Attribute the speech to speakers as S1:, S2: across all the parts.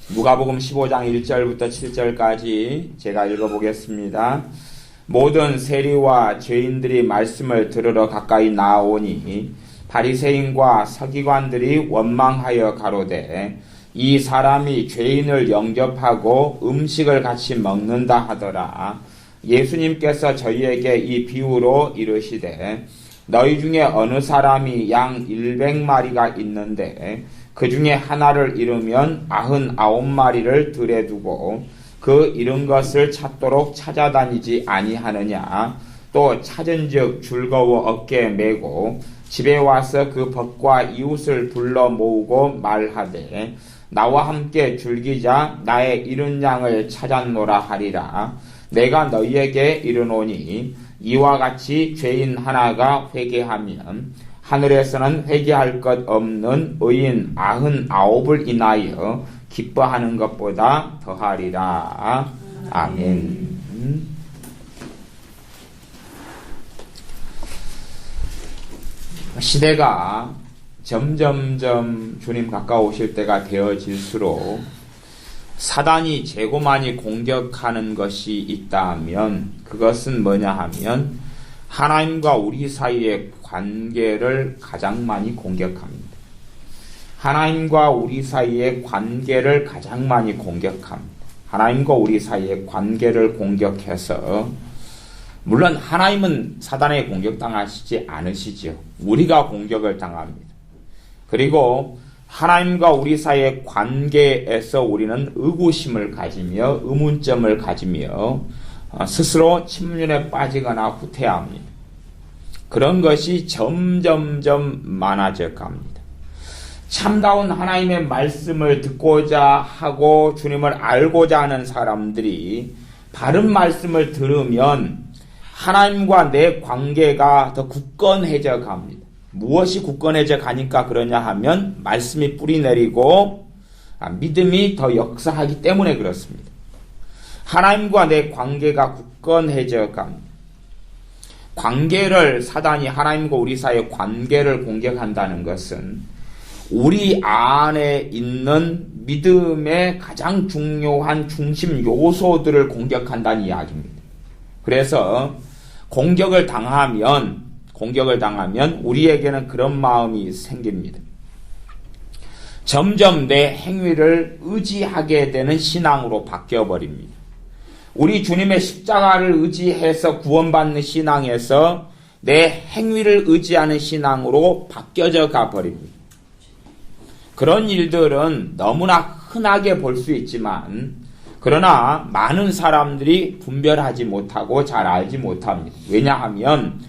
S1: 누가복음 15장 1절부터 7절까지 제가 읽어보겠습니다. 모든 세리와 죄인들이 말씀을 들으러 가까이 나오니 바리새인과 서기관들이 원망하여 가로되 이 사람이 죄인을 영접하고 음식을 같이 먹는다 하더라. 예수님께서 저희에게 이 비유로 이르시되 너희 중에 어느 사람이 양 100마리가 있는데 그 중에 하나를 잃으면 99마리를 들에 두고 그 잃은 것을 찾도록 찾아다니지 아니하느냐. 또 찾은즉 즐거워 어깨에 메고 집에 와서 그 벗과 이웃을 불러 모으고 말하되 나와 함께 즐기자. 나의 잃은 양을 찾았노라 하리라. 내가 너희에게 이르노니 이와 같이 죄인 하나가 회개하면 하늘에서는 회개할 것 없는 의인 99을 인하여 기뻐하는 것보다 더하리라. 아멘. 시대가 점점점 주님 가까우실 때가 되어질수록 사단이 재고 많이 공격하는 것이 있다면 그것은 뭐냐 하면 하나님과 우리 사이의 관계를 가장 많이 공격합니다. 하나님과 우리 사이의 관계를 가장 많이 공격합니다. 하나님과 우리 사이의 관계를 공격해서 물론 하나님은 사단에 공격당하시지 않으시죠. 우리가 공격을 당합니다. 그리고 하나님과 우리 사이의 관계에서 우리는 의구심을 가지며 의문점을 가지며 스스로 침륜에 빠지거나 후퇴합니다. 그런 것이 점점점 많아져 갑니다. 참다운 하나님의 말씀을 듣고자 하고 주님을 알고자 하는 사람들이 바른 말씀을 들으면 하나님과 내 관계가 더 굳건해져 갑니다. 무엇이 굳건해져 가니까 그러냐 하면 말씀이 뿌리 내리고 믿음이 더 역사하기 때문에 그렇습니다. 하나님과 내 관계가 굳건해져 갑니다. 관계를 사단이 하나님과 우리 사이의 관계를 공격한다는 것은 우리 안에 있는 믿음의 가장 중요한 중심 요소들을 공격한다는 이야기입니다. 그래서 공격을 당하면 우리에게는 그런 마음이 생깁니다. 점점 내 행위를 의지하게 되는 신앙으로 바뀌어버립니다. 우리 주님의 십자가를 의지해서 구원받는 신앙에서 내 행위를 의지하는 신앙으로 바뀌어져 가버립니다. 그런 일들은 너무나 흔하게 볼 수 있지만 그러나 많은 사람들이 분별하지 못하고 잘 알지 못합니다. 왜냐하면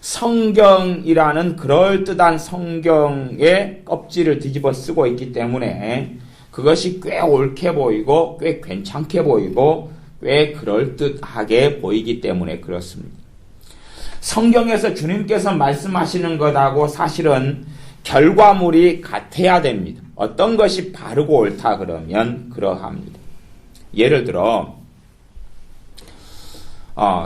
S1: 성경이라는 그럴듯한 성경의 껍질을 뒤집어 쓰고 있기 때문에 그것이 꽤 옳게 보이고 꽤 괜찮게 보이고 꽤 그럴듯하게 보이기 때문에 그렇습니다. 성경에서 주님께서 말씀하시는 것하고 사실은 결과물이 같아야 됩니다. 어떤 것이 바르고 옳다 그러면 그러합니다. 예를 들어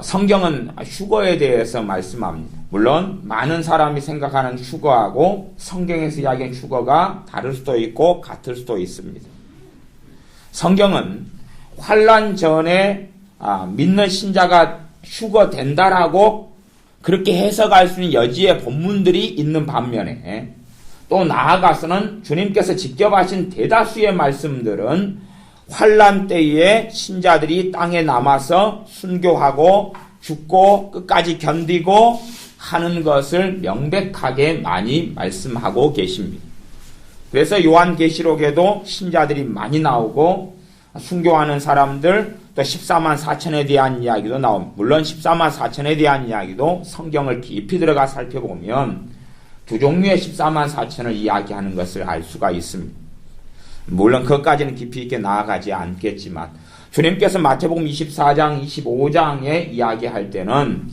S1: 성경은 휴거에 대해서 말씀합니다. 물론 많은 사람이 생각하는 휴거하고 성경에서 이야기하는 휴거가 다를 수도 있고 같을 수도 있습니다. 성경은 환난 전에 믿는 신자가 휴거된다라고 그렇게 해석할 수 있는 여지의 본문들이 있는 반면에 또 나아가서는 주님께서 직접 하신 대다수의 말씀들은 환난 때에 신자들이 땅에 남아서 순교하고 죽고 끝까지 견디고 하는 것을 명백하게 많이 말씀하고 계십니다. 그래서 요한계시록에도 신자들이 많이 나오고 순교하는 사람들 또 14만 4천에 대한 이야기도 나옵니다. 물론 14만 4천에 대한 이야기도 성경을 깊이 들어가 살펴보면 두 종류의 14만 4천을 이야기하는 것을 알 수가 있습니다. 물론 그것까지는 깊이 있게 나아가지 않겠지만 주님께서 마태복음 24장 25장에 이야기할 때는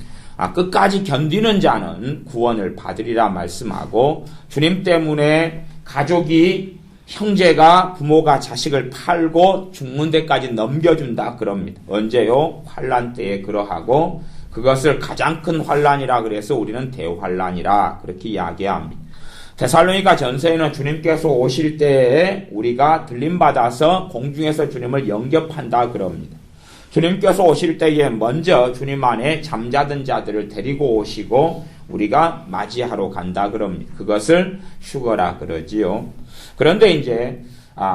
S1: 끝까지 견디는 자는 구원을 받으리라 말씀하고 주님 때문에 가족이 형제가 부모가 자식을 팔고 죽는 데까지 넘겨준다 그럽니다. 언제요? 환난 때에 그러하고 그것을 가장 큰 환난이라 그래서 우리는 대환난이라 그렇게 이야기합니다. 데살로니가 전서에는 주님께서 오실 때에 우리가 들림받아서 공중에서 주님을 영접한다 그럽니다. 주님께서 오실 때에 먼저 주님 안에 잠자던 자들을 데리고 오시고 우리가 맞이하러 간다 그럽니다. 그것을 휴거라 그러지요. 그런데 이제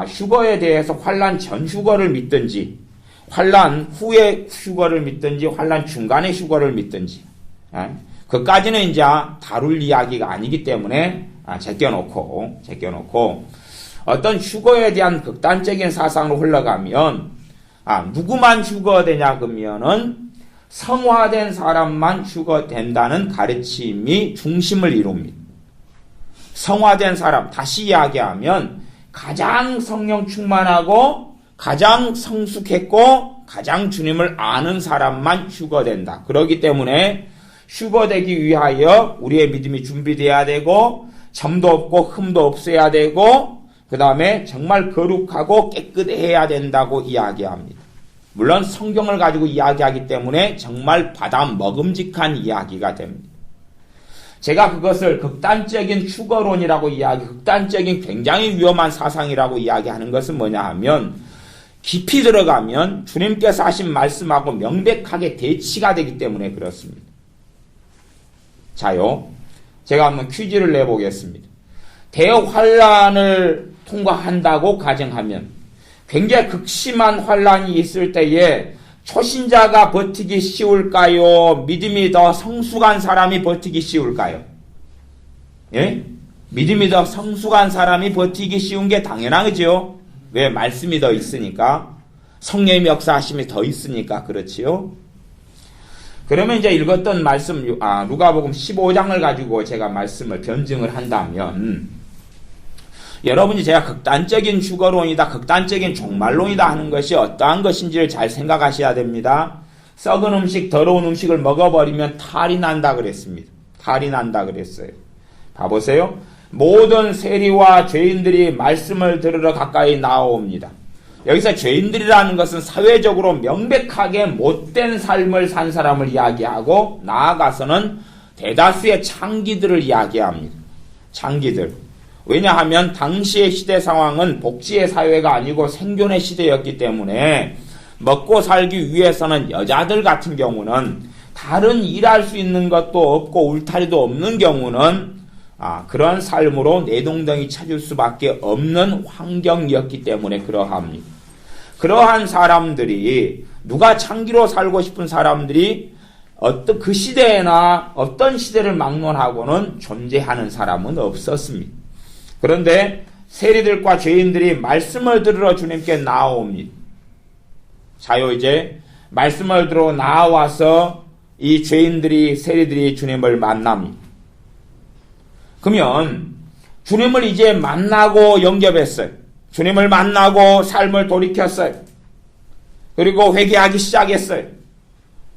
S1: 휴거에 대해서 환난 전 휴거를 믿든지 환난 후의 휴거를 믿든지 환난 중간의 휴거를 믿든지 그까지는 이제 다룰 이야기가 아니기 때문에 제껴놓고 어떤 휴거에 대한 극단적인 사상으로 흘러가면 누구만 휴거되냐 그러면은 성화된 사람만 휴거된다는 가르침이 중심을 이룹니다. 성화된 사람, 다시 이야기하면 가장 성령 충만하고 가장 성숙했고 가장 주님을 아는 사람만 휴거된다. 그렇기 때문에 휴거되기 위하여 우리의 믿음이 준비되어야 되고 점도 없고 흠도 없어야 되고 그 다음에 정말 거룩하고 깨끗해야 된다고 이야기합니다. 물론 성경을 가지고 이야기하기 때문에 정말 받아 먹음직한 이야기가 됩니다. 제가 그것을 극단적인 휴거론이라고 극단적인 굉장히 위험한 사상이라고 이야기하는 것은 뭐냐 하면 깊이 들어가면 주님께서 하신 말씀하고 명백하게 대치가 되기 때문에 그렇습니다. 자요, 제가 한번 퀴즈를 내보겠습니다. 대환란을 통과한다고 가정하면 굉장히 극심한 환란이 있을 때에 초신자가 버티기 쉬울까요? 믿음이 더 성숙한 사람이 버티기 쉬울까요? 예? 믿음이 더 성숙한 사람이 버티기 쉬운 게 당연하죠. 왜? 말씀이 더 있으니까. 성령의 역사하심이 더 있으니까 그렇지요. 그러면 이제 읽었던 말씀 누가복음 15장을 가지고 제가 말씀을 변증을 한다면 여러분이 제가 극단적인 휴거론이다, 극단적인 종말론이다 하는 것이 어떠한 것인지를 잘 생각하셔야 됩니다. 썩은 음식, 더러운 음식을 먹어버리면 탈이 난다 그랬습니다. 탈이 난다 그랬어요. 봐보세요. 모든 세리와 죄인들이 말씀을 들으러 가까이 나옵니다. 여기서 죄인들이라는 것은 사회적으로 명백하게 못된 삶을 산 사람을 이야기하고 나아가서는 대다수의 창기들을 이야기합니다. 창기들. 왜냐하면 당시의 시대 상황은 복지의 사회가 아니고 생존의 시대였기 때문에 먹고 살기 위해서는 여자들 같은 경우는 다른 일할 수 있는 것도 없고 울타리도 없는 경우는 그런 삶으로 내동댕이 찾을 수밖에 없는 환경이었기 때문에 그러합니다. 그러한 사람들이 누가 창기로 살고 싶은 사람들이 그 시대에나 어떤 시대를 막론하고는 존재하는 사람은 없었습니다. 그런데 세리들과 죄인들이 말씀을 들으러 주님께 나옵니다. 자요 이제 말씀을 들어 나와서 이 죄인들이 세리들이 주님을 만납니다. 그러면 주님을 이제 만나고 영접했어요. 주님을 만나고 삶을 돌이켰어요. 그리고 회개하기 시작했어요.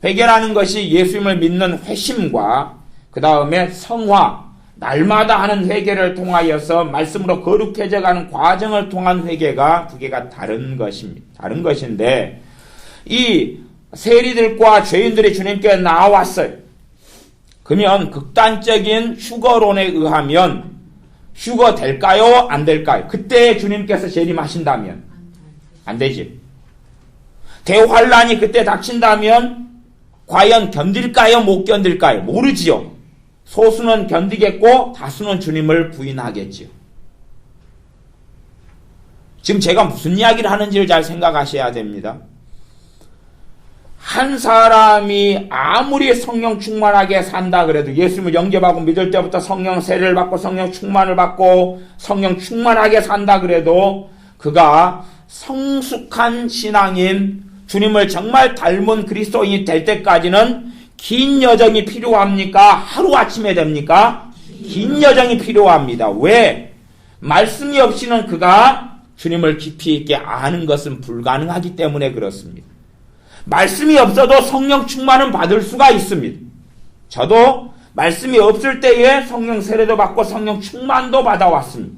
S1: 회개라는 것이 예수님을 믿는 회심과 그 다음에 성화, 날마다 하는 회개를 통하여서 말씀으로 거룩해져가는 과정을 통한 회개가 두 개가 다른 것입니다. 다른 것인데 이 세리들과 죄인들이 주님께 나왔어요. 그러면 극단적인 휴거론에 의하면 휴거 될까요? 안 될까요? 그때 주님께서 재림하신다면 안 되지. 대환란이 그때 닥친다면 과연 견딜까요? 못 견딜까요? 모르지요. 소수는 견디겠고 다수는 주님을 부인하겠지요. 지금 제가 무슨 이야기를 하는지를 잘 생각하셔야 됩니다. 한 사람이 아무리 성령 충만하게 산다 그래도 예수님을 영접하고 믿을 때부터 성령 세례를 받고 성령 충만을 받고 성령 충만하게 산다 그래도 그가 성숙한 신앙인 주님을 정말 닮은 그리스도인이 될 때까지는 긴 여정이 필요합니까? 하루아침에 됩니까? 긴 여정이 필요합니다. 왜? 말씀이 없이는 그가 주님을 깊이 있게 아는 것은 불가능하기 때문에 그렇습니다. 말씀이 없어도 성령 충만은 받을 수가 있습니다. 저도 말씀이 없을 때에 성령 세례도 받고 성령 충만도 받아왔습니다.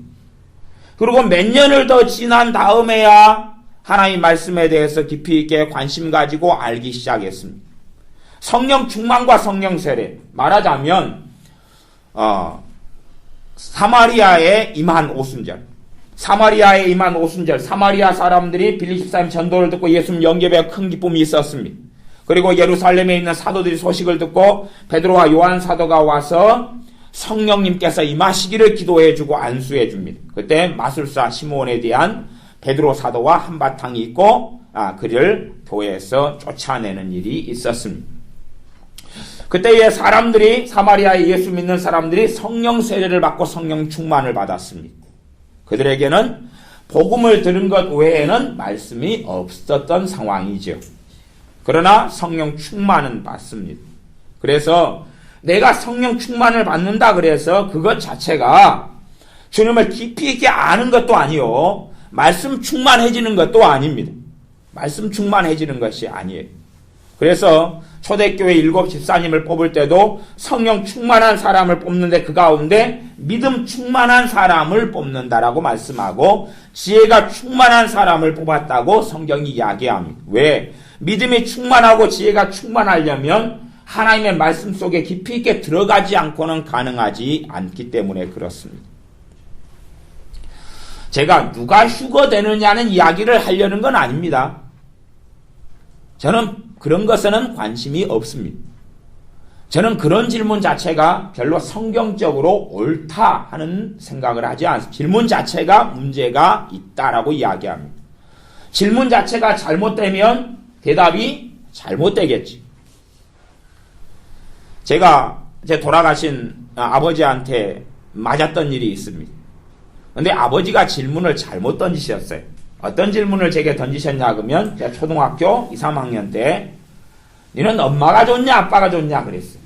S1: 그리고 몇 년을 더 지난 다음에야 하나님 말씀에 대해서 깊이 있게 관심 가지고 알기 시작했습니다. 성령 충만과 성령 세례, 말하자면 사마리아에 임한 오순절. 사마리아에 임한 오순절. 사마리아 사람들이 빌립 집사님 전도를 듣고 예수님 영접에 큰 기쁨이 있었습니다. 그리고 예루살렘에 있는 사도들이 소식을 듣고 베드로와 요한 사도가 와서 성령님께서 임하시기를 기도해주고 안수해줍니다. 그때 마술사 시몬에 대한 베드로 사도와 한바탕이 있고 그를 교회에서 쫓아내는 일이 있었습니다. 그때의 사람들이 사마리아에 예수 믿는 사람들이 성령 세례를 받고 성령 충만을 받았습니다. 그들에게는 복음을 들은 것 외에는 말씀이 없었던 상황이죠. 그러나 성령 충만은 받습니다. 그래서 내가 성령 충만을 받는다 그래서 그것 자체가 주님을 깊이 있게 아는 것도 아니요, 말씀 충만해지는 것도 아닙니다. 말씀 충만해지는 것이 아니에요. 그래서 초대교회 7 집사님을 뽑을 때도 성령 충만한 사람을 뽑는데 그 가운데 믿음 충만한 사람을 뽑는다라고 말씀하고 지혜가 충만한 사람을 뽑았다고 성경이 이야기합니다. 왜? 믿음이 충만하고 지혜가 충만하려면 하나님의 말씀 속에 깊이 있게 들어가지 않고는 가능하지 않기 때문에 그렇습니다. 제가 누가 휴거 되느냐는 이야기를 하려는 건 아닙니다. 저는 그런 것에는 관심이 없습니다. 저는 그런 질문 자체가 별로 성경적으로 옳다 하는 생각을 하지 않습니다. 질문 자체가 문제가 있다라고 이야기합니다. 질문 자체가 잘못되면 대답이 잘못되겠지. 제가 제 돌아가신 아버지한테 맞았던 일이 있습니다. 근데 아버지가 질문을 잘못 던지셨어요. 어떤 질문을 제게 던지셨냐 그러면 제가 초등학교 2, 3학년 때 너는 엄마가 좋냐 아빠가 좋냐 그랬어요.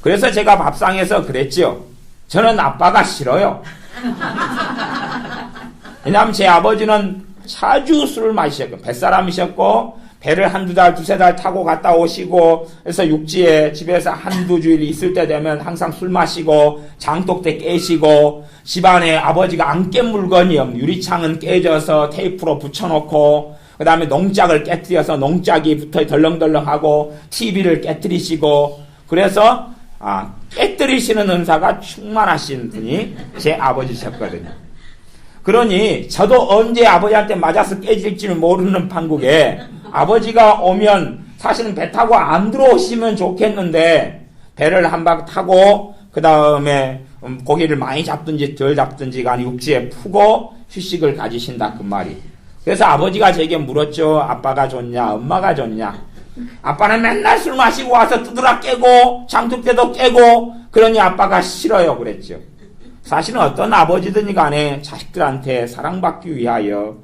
S1: 그래서 제가 밥상에서 그랬죠. 저는 아빠가 싫어요. 왜냐하면 제 아버지는 자주 술을 마시셨고 뱃사람이셨고 배를 한두 달, 두세 달 타고 갔다 오시고 그래서 육지에 집에서 한두 주일 있을 때 되면 항상 술 마시고 장독대 깨시고 집안에 아버지가 안 깬 물건이 없는 유리창은 깨져서 테이프로 붙여놓고 그 다음에 농작을 깨뜨려서 농작이 붙어 덜렁덜렁하고 TV를 깨뜨리시고 그래서 깨뜨리시는 은사가 충만하신 분이 제 아버지셨거든요. 그러니 저도 언제 아버지한테 맞아서 깨질지는 모르는 판국에 아버지가 오면 사실은 배 타고 안 들어오시면 좋겠는데 배를 한 방 타고 그 다음에 고기를 많이 잡든지 덜 잡든지 간에 육지에 푸고 휴식을 가지신다 그 말이. 그래서 아버지가 제게 물었죠. 아빠가 좋냐 엄마가 좋냐. 아빠는 맨날 술 마시고 와서 두드러 깨고 장독대도 깨고 그러니 아빠가 싫어요 그랬죠. 사실은 어떤 아버지든지 간에 자식들한테 사랑받기 위하여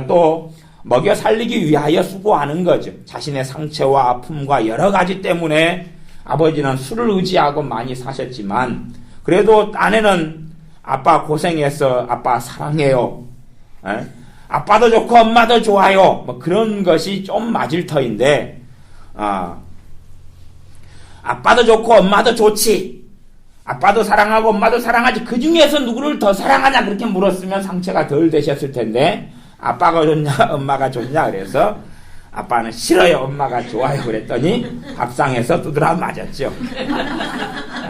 S1: 또 먹여 살리기 위하여 수고하는 거죠. 자신의 상처와 아픔과 여러 가지 때문에 아버지는 술을 의지하고 많이 사셨지만 그래도 아내는 아빠 고생해서 아빠 사랑해요. 아빠도 좋고 엄마도 좋아요. 뭐 그런 것이 좀 맞을 터인데 아빠도 좋고 엄마도 좋지. 아빠도 사랑하고 엄마도 사랑하지. 그 중에서 누구를 더 사랑하냐 그렇게 물었으면 상처가 덜 되셨을 텐데 아빠가 좋냐 엄마가 좋냐 그래서 아빠는 싫어요 엄마가 좋아요 그랬더니 밥상에서 두드러 맞았죠.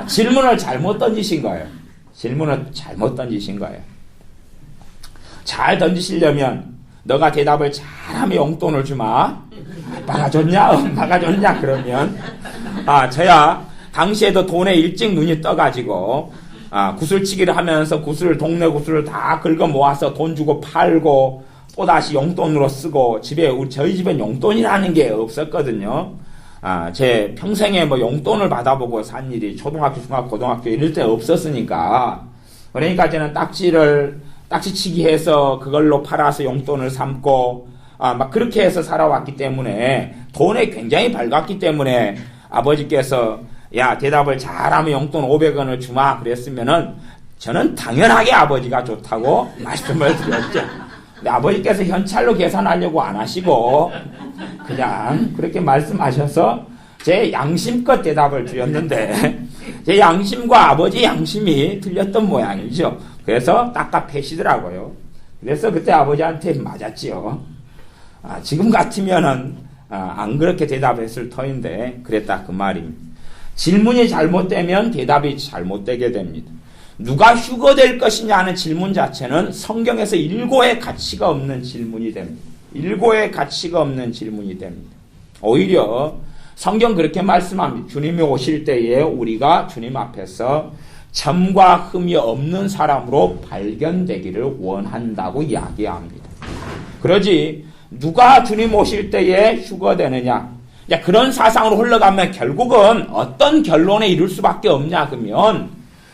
S1: 질문을 잘못 던지신 거예요. 질문을 잘못 던지신 거예요. 잘 던지시려면 너가 대답을 잘하면 용돈을 주마. 아빠가 좋냐 엄마가 좋냐 그러면 저야 당시에도 돈에 일찍 눈이 떠가지고 구슬치기를 하면서 동네 구슬을 다 긁어 모아서 돈 주고 팔고 또다시 용돈으로 쓰고 저희 집엔 용돈이라는 게 없었거든요. 제 평생에 뭐 용돈을 받아보고 산 일이 초등학교, 중학교, 고등학교 이럴 때 없었으니까 그러니까 저는 딱지치기 해서 그걸로 팔아서 용돈을 삼고 막 그렇게 해서 살아왔기 때문에 돈에 굉장히 밝았기 때문에 아버지께서 야 대답을 잘하면 용돈 500원을 주마 그랬으면은 저는 당연하게 아버지가 좋다고 말씀을 드렸죠. 근데 아버지께서 현찰로 계산하려고 안 하시고 그냥 그렇게 말씀하셔서 제 양심껏 대답을 드렸는데 제 양심과 아버지 양심이 틀렸던 모양이죠. 그래서 닦아 패시더라고요. 그래서 그때 아버지한테 맞았지요. 지금 같으면은 안 그렇게 대답했을 터인데 그랬다 그 말입니다. 질문이 잘못되면 대답이 잘못되게 됩니다. 누가 휴거될 것이냐 하는 질문 자체는 성경에서 일고의 가치가 없는 질문이 됩니다. 일고의 가치가 없는 질문이 됩니다. 오히려 성경 그렇게 말씀합니다. 주님이 오실 때에 우리가 주님 앞에서 점과 흠이 없는 사람으로 발견되기를 원한다고 이야기합니다. 그러지 누가 주님 오실 때에 휴거되느냐, 그런 사상으로 흘러가면 결국은 어떤 결론에 이를 수밖에 없냐 그러면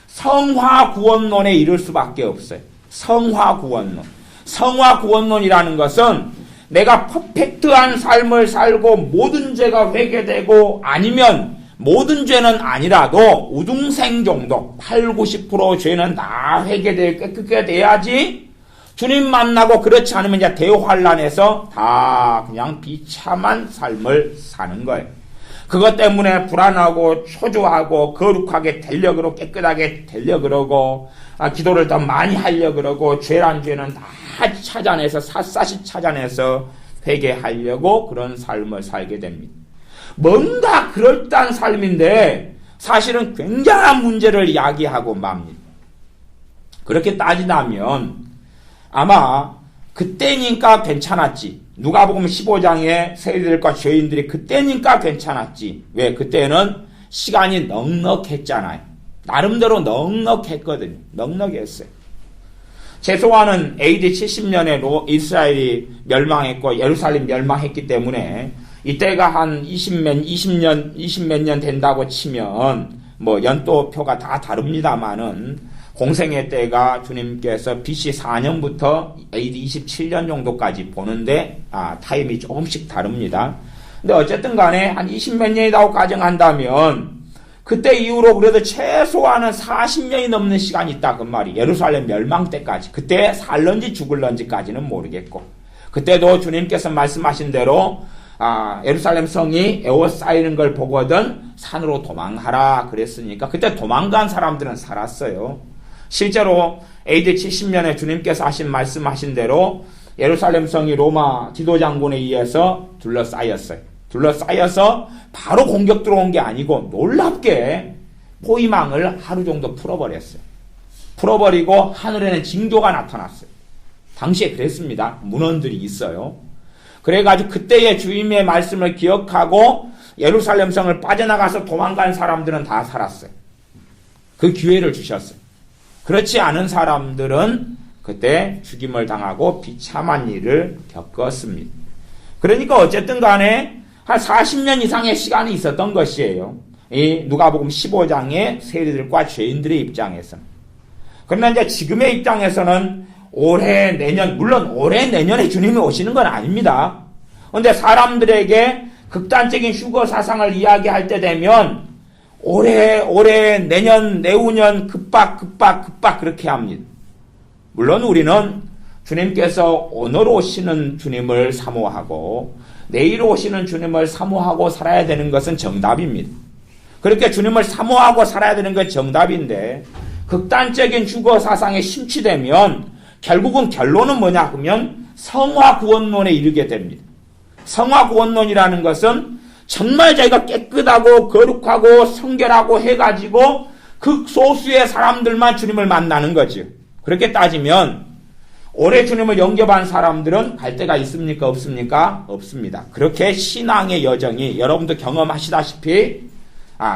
S1: 성화구원론에 이를 수밖에 없어요. 성화구원론. 성화구원론이라는 것은 내가 퍼펙트한 삶을 살고 모든 죄가 회개되고 아니면 모든 죄는 아니라도 우등생 정도 80-90% 죄는 다 회개되고 깨끗하게 돼야지 주님 만나고, 그렇지 않으면 이제 대환란에서 다 그냥 비참한 삶을 사는 거예요. 그것 때문에 불안하고 초조하고 거룩하게 되려 그러고 깨끗하게 되려 그러고 기도를 더 많이 하려 그러고 죄란 죄는 다 찾아내서 샅샅이 찾아내서 회개하려고 그런 삶을 살게 됩니다. 뭔가 그럴듯한 삶인데 사실은 굉장한 문제를 야기하고 맙니다. 그렇게 따지자면 아마 그때니까 괜찮았지. 누가복음 15장에 세리들과 죄인들이 그때니까 괜찮았지. 왜? 그때는 시간이 넉넉했잖아요. 나름대로 넉넉했거든요. 넉넉했어요. 최소한은 AD 70년에 이스라엘이 멸망했고 예루살렘 멸망했기 때문에 이때가 한 20몇 년 된다고 치면 뭐 연도표가 다 다릅니다만은 공생애 때가 주님께서 BC 4년부터 AD 27년 정도까지 보는데 타임이 조금씩 다릅니다. 근데 어쨌든 간에 한 20몇 년이라고 가정한다면 그때 이후로 그래도 최소한은 40년이 넘는 시간이 있다 그 말이. 예루살렘 멸망 때까지. 그때 살런지 죽을런지까지는 모르겠고 그때도 주님께서 말씀하신 대로 예루살렘 성이 에워싸이는 걸 보거든 산으로 도망하라 그랬으니까 그때 도망간 사람들은 살았어요. 실제로 AD 70년에 주님께서 하신 말씀하신 대로 예루살렘 성이 로마 지도장군에 의해서 둘러싸였어요. 둘러싸여서 바로 공격 들어온 게 아니고 놀랍게 포위망을 하루 정도 풀어버렸어요. 풀어버리고 하늘에는 징조가 나타났어요. 당시에 그랬습니다. 문헌들이 있어요. 그래가지고 그때의 주님의 말씀을 기억하고 예루살렘 성을 빠져나가서 도망간 사람들은 다 살았어요. 그 기회를 주셨어요. 그렇지 않은 사람들은 그때 죽임을 당하고 비참한 일을 겪었습니다. 그러니까 어쨌든 간에 한 40년 이상의 시간이 있었던 것이에요. 이 누가복음 15장의 세리들과 죄인들의 입장에서. 그러나 이제 지금의 입장에서는 올해 내년, 물론 올해 내년에 주님이 오시는 건 아닙니다. 그런데 사람들에게 극단적인 휴거 사상을 이야기할 때 되면 올해 내년 내후년 급박 그렇게 합니다. 물론 우리는 주님께서 오늘 오시는 주님을 사모하고 내일 오시는 주님을 사모하고 살아야 되는 것은 정답입니다. 그렇게 주님을 사모하고 살아야 되는 건 정답인데 극단적인 휴거 사상에 심취되면 결국은 결론은 뭐냐 하면 성화구원론에 이르게 됩니다. 성화구원론이라는 것은 정말 자기가 깨끗하고 거룩하고 성결하고 해가지고 극소수의 사람들만 주님을 만나는 거죠. 그렇게 따지면 올해 주님을 영접한 사람들은 갈 데가 있습니까? 없습니까? 없습니다. 그렇게 신앙의 여정이 여러분도 경험하시다시피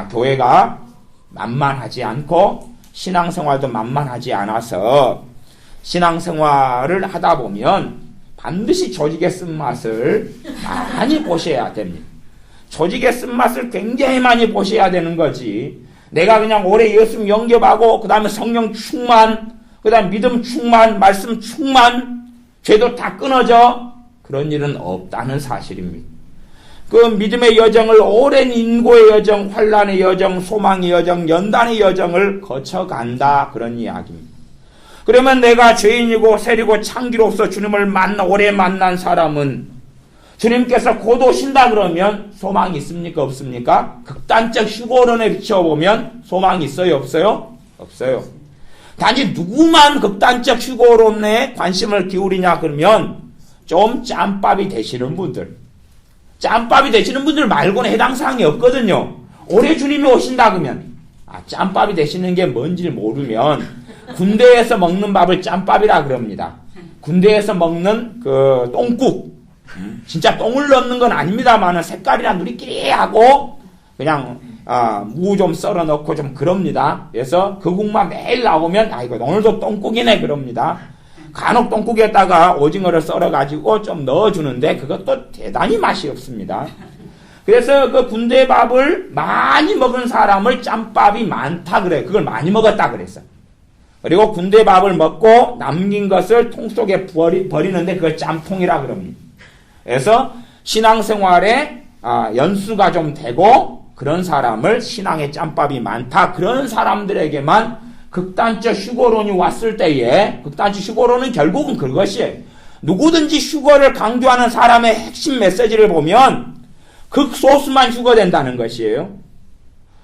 S1: 교회가 만만하지 않고 신앙생활도 만만하지 않아서 신앙생활을 하다 보면 반드시 조직의 쓴맛을 많이 보셔야 됩니다. 조직의 쓴맛을 굉장히 많이 보셔야 되는 거지. 내가 그냥 올해 예수 영접하고 그 다음에 성령 충만, 그 다음에 믿음 충만, 말씀 충만, 죄도 다 끊어져. 그런 일은 없다는 사실입니다. 그 믿음의 여정을 오랜 인고의 여정, 환란의 여정, 소망의 여정, 연단의 여정을 거쳐간다. 그런 이야기입니다. 그러면 내가 죄인이고 세리고 창기로서 주님을 오래 만난 사람은 주님께서 곧 오신다 그러면 소망이 있습니까? 없습니까? 극단적 휴거론에 비춰보면 소망이 있어요? 없어요? 없어요. 단지 누구만 극단적 휴거론에 관심을 기울이냐 그러면 좀 짬밥이 되시는 분들 말고는 해당 사항이 없거든요. 올해 주님이 오신다 그러면 짬밥이 되시는 게 뭔지 모르면 군대에서 먹는 밥을 짬밥이라 그럽니다. 군대에서 먹는 그 똥국, 진짜 똥을 넣는 건 아닙니다만 색깔이나 누리끼리하고 그냥 무 좀 썰어 넣고 좀 그럽니다. 그래서 그 국만 매일 나오면 이거 오늘도 똥국이네 그럽니다. 간혹 똥국에다가 오징어를 썰어가지고 좀 넣어주는데 그것도 대단히 맛이 없습니다. 그래서 그 군대 밥을 많이 먹은 사람을 짬밥이 많다 그래. 그걸 많이 먹었다 그랬어. 그리고 군대 밥을 먹고 남긴 것을 통 속에 버리는데 그걸 짬통이라 그럽니다. 그래서 신앙생활에 연수가 좀 되고 그런 사람을 신앙의 짬밥이 많다. 그런 사람들에게만 극단적 휴거론이 왔을 때에 극단적 휴거론은 결국은 그것이에요. 누구든지 휴거를 강조하는 사람의 핵심 메시지를 보면 극소수만 휴거된다는 것이에요.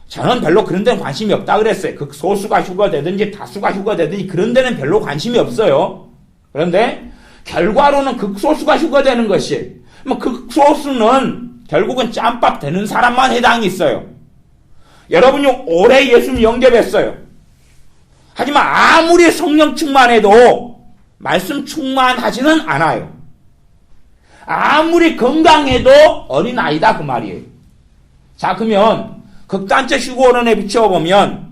S1: 저는 별로 그런 데는 관심이 없다 그랬어요. 극소수가 휴거되든지 다수가 휴거되든지 그런 데는 별로 관심이 없어요. 그런데 결과로는 극소수가 휴거되는 것이에요. 극소수는 결국은 짬밥 되는 사람만 해당이 있어요. 여러분이 올해 예수님 영접했어요. 하지만 아무리 성령 충만해도 말씀 충만하지는 않아요. 아무리 건강해도 어린아이다 그 말이에요. 자, 그러면 극단적 휴거론에 비춰보면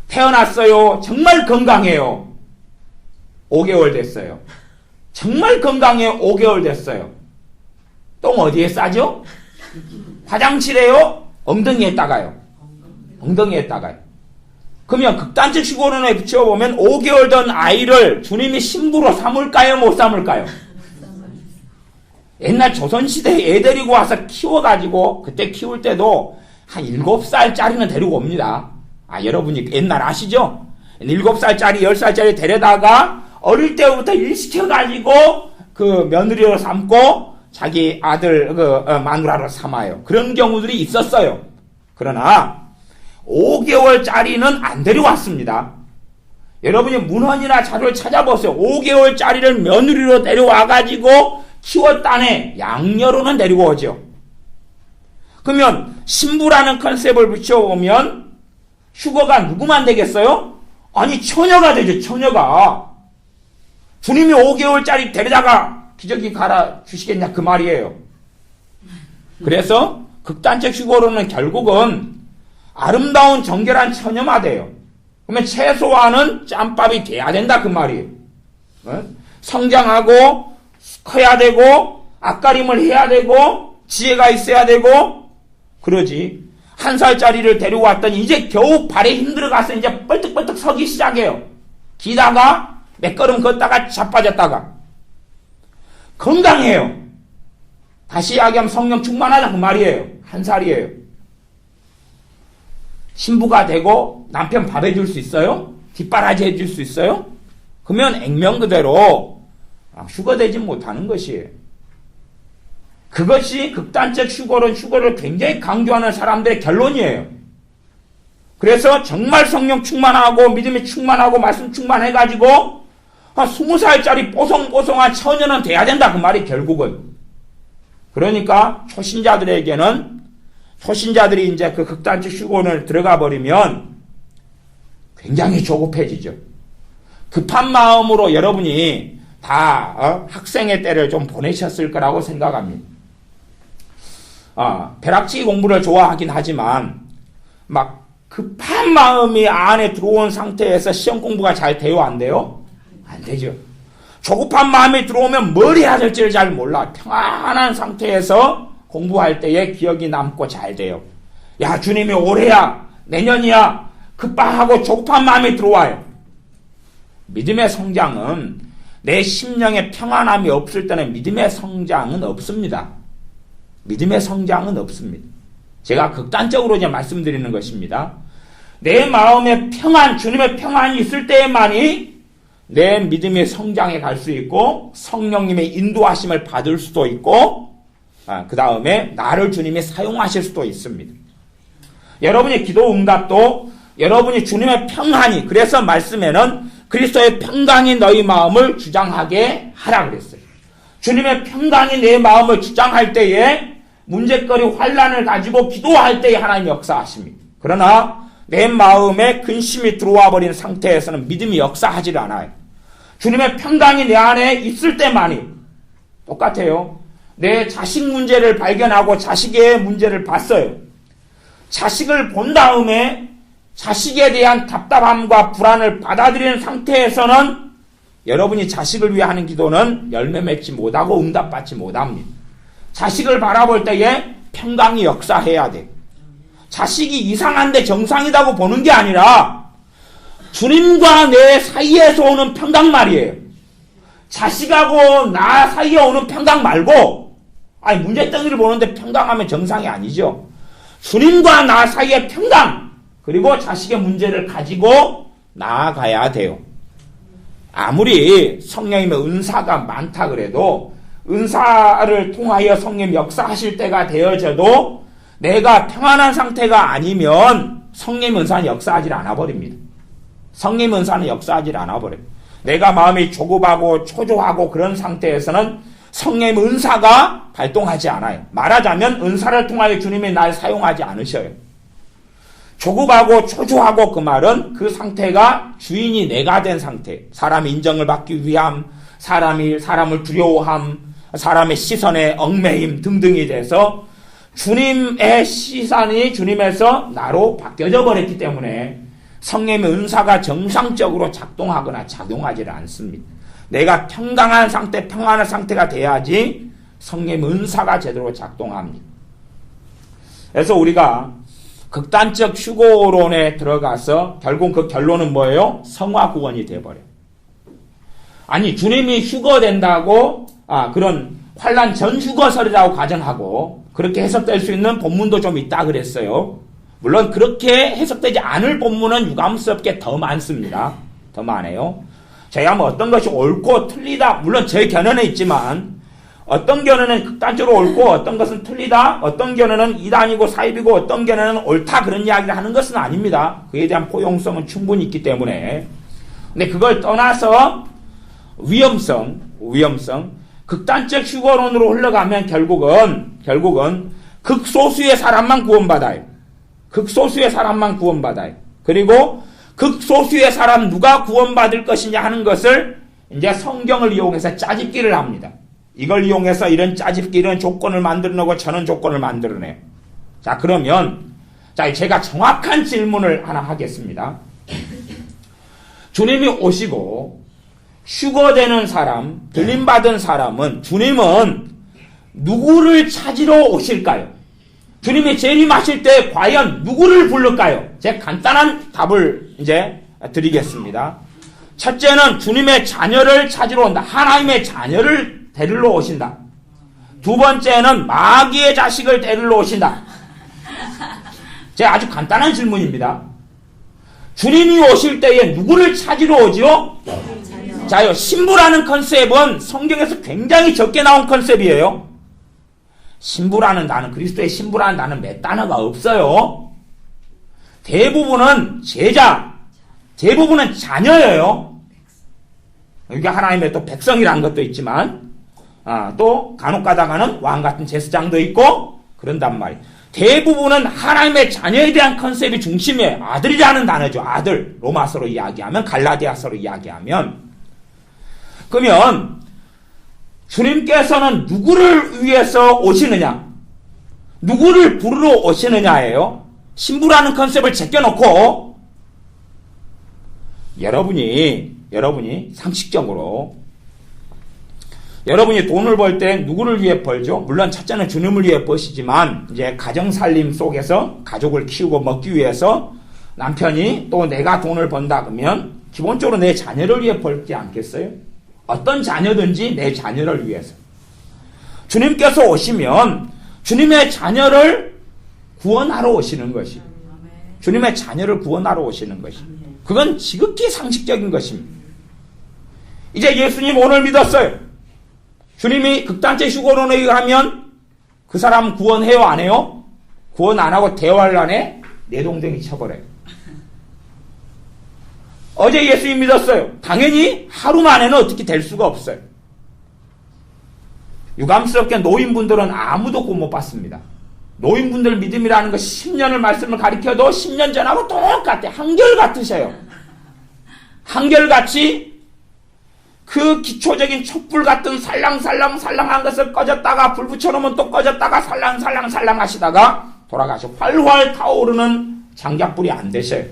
S1: 태어났어요. 정말 건강해요. 5개월 됐어요. 정말 건강해요. 5개월 됐어요. 똥 어디에 싸죠? 화장실에요? 엉덩이에 따가요. 엉덩이에 따가요. 그러면 극단적 휴거론에 비춰보면 5개월 된 아이를 주님이 신부로 삼을까요? 못 삼을까요? 옛날 조선시대에 애 데리고 와서 키워가지고 그때 키울 때도 한 7살짜리는 데리고 옵니다. 여러분이 옛날 아시죠? 7살짜리 10살짜리 데려다가 어릴 때부터 일시켜가지고 그 며느리로 삼고 자기 아들 마누라로 삼아요. 그런 경우들이 있었어요. 그러나 5개월짜리는 안 데려왔습니다. 여러분이 문헌이나 자료를 찾아보세요. 5개월짜리를 며느리로 데려와가지고 키웠다네. 양녀로는 데리고 오죠. 그러면 신부라는 컨셉을 붙여보면 휴거가 누구만 되겠어요? 아니 처녀가 되죠. 처녀가. 주님이 5개월짜리 데려다가 기저귀 갈아 주시겠냐 그 말이에요. 그래서 극단적 휴거로는 결국은 아름다운 정결한 처녀가 돼요. 그러면 최소한은 짬밥이 돼야 된다 그 말이에요. 성장하고 커야 되고 앞가림을 해야 되고 지혜가 있어야 되고 그러지. 1살짜리를 데려왔더니 이제 겨우 발에 힘들어가서 이제 뻘떡뻘떡 서기 시작해요. 기다가 몇 걸음 걷다가 자빠졌다가 건강해요. 다시 이야기하면 성령 충만하다 그 말이에요. 1살이에요. 신부가 되고 남편 밥 해줄 수 있어요? 뒷바라지 해줄 수 있어요? 그러면 액면 그대로 휴거되지 못하는 것이에요. 그것이 극단적 휴거를 굉장히 강조하는 사람들의 결론이에요. 그래서 정말 성령 충만하고 믿음이 충만하고 말씀 충만해가지고 20살짜리 뽀송뽀송한 처녀는 돼야 된다 그 말이 결국은. 그러니까 초신자들이 이제 그 극단적 휴거를 들어가 버리면 굉장히 조급해지죠. 급한 마음으로 여러분이 다 학생의 때를 좀 보내셨을 거라고 생각합니다. 벼락치기 공부를 좋아하긴 하지만 막 급한 마음이 안에 들어온 상태에서 시험 공부가 잘 돼요? 안 돼요? 안 되죠. 조급한 마음이 들어오면 뭘 해야 될지를 잘 몰라. 평안한 상태에서 공부할 때에 기억이 남고 잘 돼요. 야, 주님이 올해야 내년이야 급하고 조급한 마음이 들어와요. 믿음의 성장은 내 심령에 평안함이 없을 때는 믿음의 성장은 없습니다. 믿음의 성장은 없습니다. 제가 극단적으로 이제 말씀드리는 것입니다. 내 마음에 평안, 주님의 평안이 있을 때만이 내 믿음의 성장에 갈 수 있고 성령님의 인도하심을 받을 수도 있고 그 다음에 나를 주님이 사용하실 수도 있습니다. 여러분의 기도 응답도 여러분이 주님의 평안이, 그래서 말씀에는 그리스도의 평강이 너희 마음을 주장하게 하라 그랬어요. 주님의 평강이 내 마음을 주장할 때에 문제거리 환난을 가지고 기도할 때에 하나님 역사하십니다. 그러나 내 마음에 근심이 들어와 버린 상태에서는 믿음이 역사하지 않아요. 주님의 평강이 내 안에 있을 때만이 똑같아요. 내 자식 문제를 발견하고 자식의 문제를 봤어요. 자식을 본 다음에 자식에 대한 답답함과 불안을 받아들이는 상태에서는 여러분이 자식을 위해 하는 기도는 열매 맺지 못하고 응답받지 못합니다. 자식을 바라볼 때에 평강이 역사해야 돼. 자식이 이상한데 정상이라고 보는 게 아니라 주님과 내 사이에서 오는 평강 말이에요. 자식하고 나 사이에 오는 평강 말고, 아니 문제덩이를 보는데 평강하면 정상이 아니죠. 주님과 나 사이의 평강, 그리고 자식의 문제를 가지고 나아가야 돼요. 아무리 성령님의 은사가 많다 그래도 은사를 통하여 성령 역사하실 때가 되어져도 내가 평안한 상태가 아니면 성령 은사는 역사하지 않아 버립니다. 성령 은사는 역사하지 않아 버려요. 내가 마음이 조급하고 초조하고 그런 상태에서는 성령 은사가 발동하지 않아요. 말하자면 은사를 통하여 주님이 날 사용하지 않으셔요. 조급하고 초조하고 그 말은 그 상태가 주인이 내가 된 상태. 사람의 인정을 받기 위함, 사람을 두려워함, 사람의 시선에 얽매임 등등이 돼서 주님의 시선이 주님에서 나로 바뀌어져 버렸기 때문에 성령의 은사가 정상적으로 작동하거나 작용하지 않습니다. 내가 평강한 상태, 평안한 상태가 돼야지 성령의 은사가 제대로 작동합니다. 그래서 우리가 극단적 휴고론에 들어가서 결국 그 결론은 뭐예요? 성화구원이 돼버려요. 아니 주님이 휴거된다고 그런 환난 전 휴거설이라고 가정하고 그렇게 해석될 수 있는 본문도 좀 있다 그랬어요. 물론 그렇게 해석되지 않을 본문은 유감스럽게 더 많습니다. 더 많아요. 제가 뭐 어떤 것이 옳고 틀리다, 물론 제 견해는 있지만 어떤 견해는 극단적으로 옳고 어떤 것은 틀리다, 어떤 견해는 이단이고 사입이고 어떤 견해는 옳다, 그런 이야기를 하는 것은 아닙니다. 그에 대한 포용성은 충분히 있기 때문에. 근데 그걸 떠나서 위험성, 극단적 휴거론으로 흘러가면 결국은 극소수의 사람만 구원받아요. 극소수의 사람만 구원받아요. 그리고 극소수의 사람 누가 구원받을 것이냐 하는 것을 이제 성경을 이용해서 짜집기를 합니다. 이걸 이용해서 이런 짜집기, 이런 조건을 만들어내고 저런 조건을 만들어내요. 자, 그러면 제가 정확한 질문을 하나 하겠습니다. 주님이 오시고 휴거되는 사람, 들림받은 사람은 주님은 누구를 찾으러 오실까요? 주님이 재림하실 때 과연 누구를 부를까요? 제가 간단한 답을 이제 드리겠습니다. 첫째는 주님의 자녀를 찾으러 온다. 하나님의 자녀를 데리러 오신다. 두 번째는 마귀의 자식을 데리러 오신다. 제가 아주 간단한 질문입니다. 주님이 오실 때에 누구를 찾으러 오지요? 자요, 신부라는 컨셉은 성경에서 굉장히 적게 나온 컨셉이에요. 신부라는 단어, 그리스도의 신부라는 단어는 몇 단어가 없어요. 대부분은 제자, 대부분은 자녀예요. 여기 하나님의 또 백성이라는 것도 있지만, 또 간혹 가다가는 왕 같은 제사장도 있고 그런단 말이에요. 대부분은 하나님의 자녀에 대한 컨셉이 중심이에요. 아들이라는 단어죠. 아들. 로마서로 이야기하면, 갈라디아서로 이야기하면. 그러면 주님께서는 누구를 위해서 오시느냐? 누구를 부르러 오시느냐예요. 신부라는 컨셉을 제껴놓고 여러분이 상식적으로 여러분이 돈을 벌 때 누구를 위해 벌죠? 물론 첫째는 주님을 위해 버시지만 이제 가정살림 속에서 가족을 키우고 먹기 위해서 남편이 또 내가 돈을 번다 그러면 기본적으로 내 자녀를 위해 벌지 않겠어요? 어떤 자녀든지 내 자녀를 위해서. 주님께서 오시면 주님의 자녀를 구원하러 오시는 것이. 주님의 자녀를 구원하러 오시는 것이. 그건 지극히 상식적인 것입니다. 이제 예수님 오늘 믿었어요. 주님이 극단적 휴거론에 의하면 그 사람 구원해요, 안 해요? 구원 안 하고 대활 안에 내동댕이 쳐버려요. 어제 예수님 믿었어요. 당연히 하루 만에는 어떻게 될 수가 없어요. 유감스럽게 노인분들은 아무도 꼭 못 받습니다. 노인분들 믿음이라는 거 10년을 말씀을 가르쳐도 10년 전하고 똑같아. 한결같으셔요. 한결같이 그 기초적인 촛불 같은 살랑살랑살랑한 것을 꺼졌다가 불 붙여놓으면 또 꺼졌다가 살랑살랑살랑 하시다가 돌아가시고 활활 타오르는 장작불이 안 되셔요.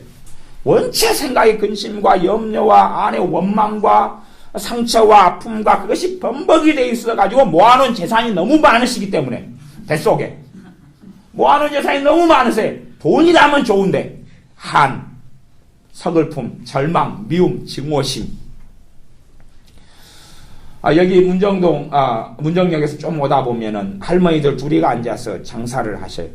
S1: 원체 생각의 근심과 염려와 안의 원망과 상처와 아픔과 그것이 범벅이 돼 있어가지고 모아놓은 재산이 너무 많으시기 때문에 뱃속에 모아놓은 재산이 너무 많으세요. 돈이라면 좋은데 한, 서글픔, 절망, 미움, 증오심. 여기 문정역에서 좀 오다 보면은 할머니들 둘이가 앉아서 장사를 하셔요.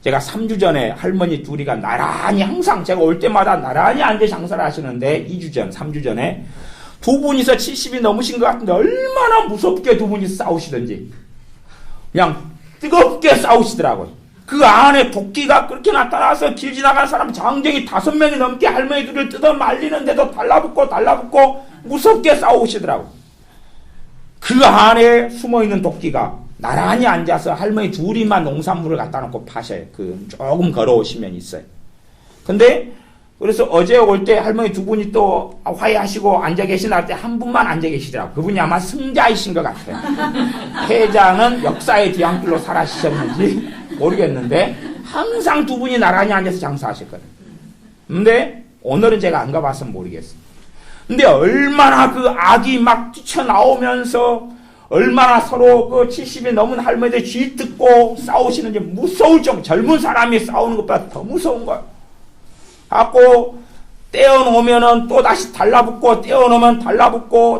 S1: 제가 3주 전에 할머니 둘이가 나란히 항상 제가 올 때마다 나란히 앉아 장사를 하시는데 3주 전에 두 분이서 70이 넘으신 것 같은데 얼마나 무섭게 두 분이 싸우시던지 그냥 뜨겁게 싸우시더라고요. 그 안에 도끼가 그렇게 나타나서 길 지나가는 사람 장정이 5명이 넘게 할머니 둘을 뜯어 말리는데도 달라붙고 무섭게 싸우시더라고요. 그 안에 숨어있는 도끼가 나란히 앉아서 할머니 둘이만 농산물을 갖다 놓고 파셔요. 조금 걸어오시면 있어요. 근데 그래서 어제 올 때 할머니 두 분이 또 화해하시고 앉아 계시나 때 한 분만 앉아 계시더라고요. 그분이 아마 승자이신 것 같아요. 패자는 역사의 뒤안길로 사라지셨는지 모르겠는데 항상 두 분이 나란히 앉아서 장사하셨거든요. 근데 오늘은 제가 안 가봐서 모르겠어요. 근데 얼마나 그 악이 막 뛰쳐나오면서 얼마나 서로 그 70이 넘은 할머니들 쥐뜯고 싸우시는지 무서울 정도. 젊은 사람이 싸우는 것보다 더 무서운 거예요. 갖고 떼어놓으면은 또 다시 달라붙고 떼어놓으면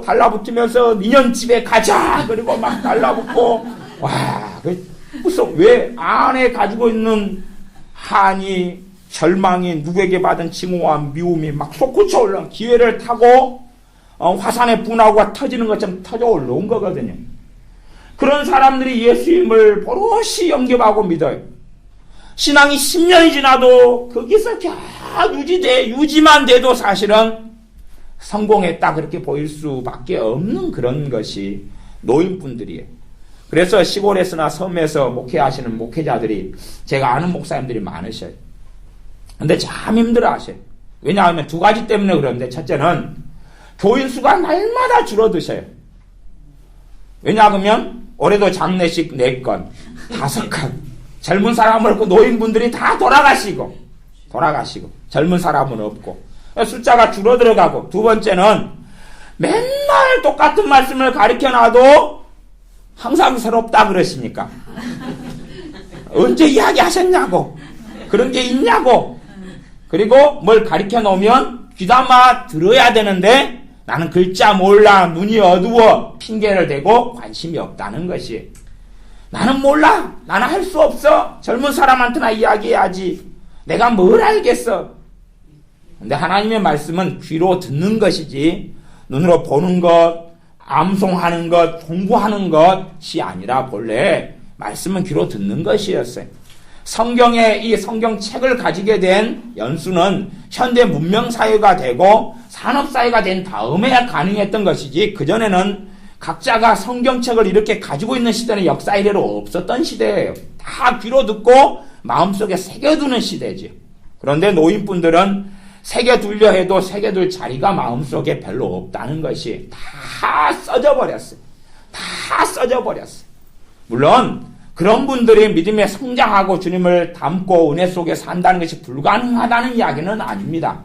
S1: 달라붙으면서 니년 집에 가자 그리고 막 달라붙고 와 무서워. 왜 안에 가지고 있는 한이 절망이 누구에게 받은 증오와 미움이 막 솟구쳐 올라온 기회를 타고 화산의 분화구가 터지는 것처럼 터져 올라온 거거든요. 그런 사람들이 예수님을 버릇이 영접하고 믿어요. 신앙이 10년이 지나도 거기서 유지만 돼도 사실은 성공했다 그렇게 보일 수밖에 없는 그런 것이 노인분들이에요. 그래서 시골에서나 섬에서 목회하시는 목회자들이 제가 아는 목사님들이 많으셔요. 근데 참 힘들어 하셔요. 왜냐하면 두 가지 때문에 그런데 첫째는 교인 수가 날마다 줄어드셔요. 왜냐하면 올해도 장례식 4건, 5건. 젊은 사람은 없고 노인분들이 다 돌아가시고 젊은 사람은 없고 숫자가 줄어들어가고 두 번째는 맨날 똑같은 말씀을 가르쳐놔도 항상 새롭다 그러시니까 언제 이야기하셨냐고 그런 게 있냐고 그리고 뭘 가르쳐 놓으면 귀담아 들어야 되는데 나는 글자 몰라 눈이 어두워 핑계를 대고 관심이 없다는 것이 나는 몰라 나는 할 수 없어 젊은 사람한테나 이야기해야지 내가 뭘 알겠어. 근데 하나님의 말씀은 귀로 듣는 것이지 눈으로 보는 것 암송하는 것 공부하는 것이 아니라 본래 말씀은 귀로 듣는 것이었어요. 성경의 이 성경책을 가지게 된 연수는 현대 문명사회가 되고 산업사회가 된 다음에 가능했던 것이지 그전에는 각자가 성경책을 이렇게 가지고 있는 시대는 역사 이래로 없었던 시대예요. 다 귀로 듣고 마음속에 새겨두는 시대지. 그런데 노인분들은 새겨두려 해도 새겨둘 자리가 마음속에 별로 없다는 것이 다 써져 버렸어요. 물론 그런 분들이 믿음에 성장하고 주님을 닮고 은혜 속에 산다는 것이 불가능하다는 이야기는 아닙니다.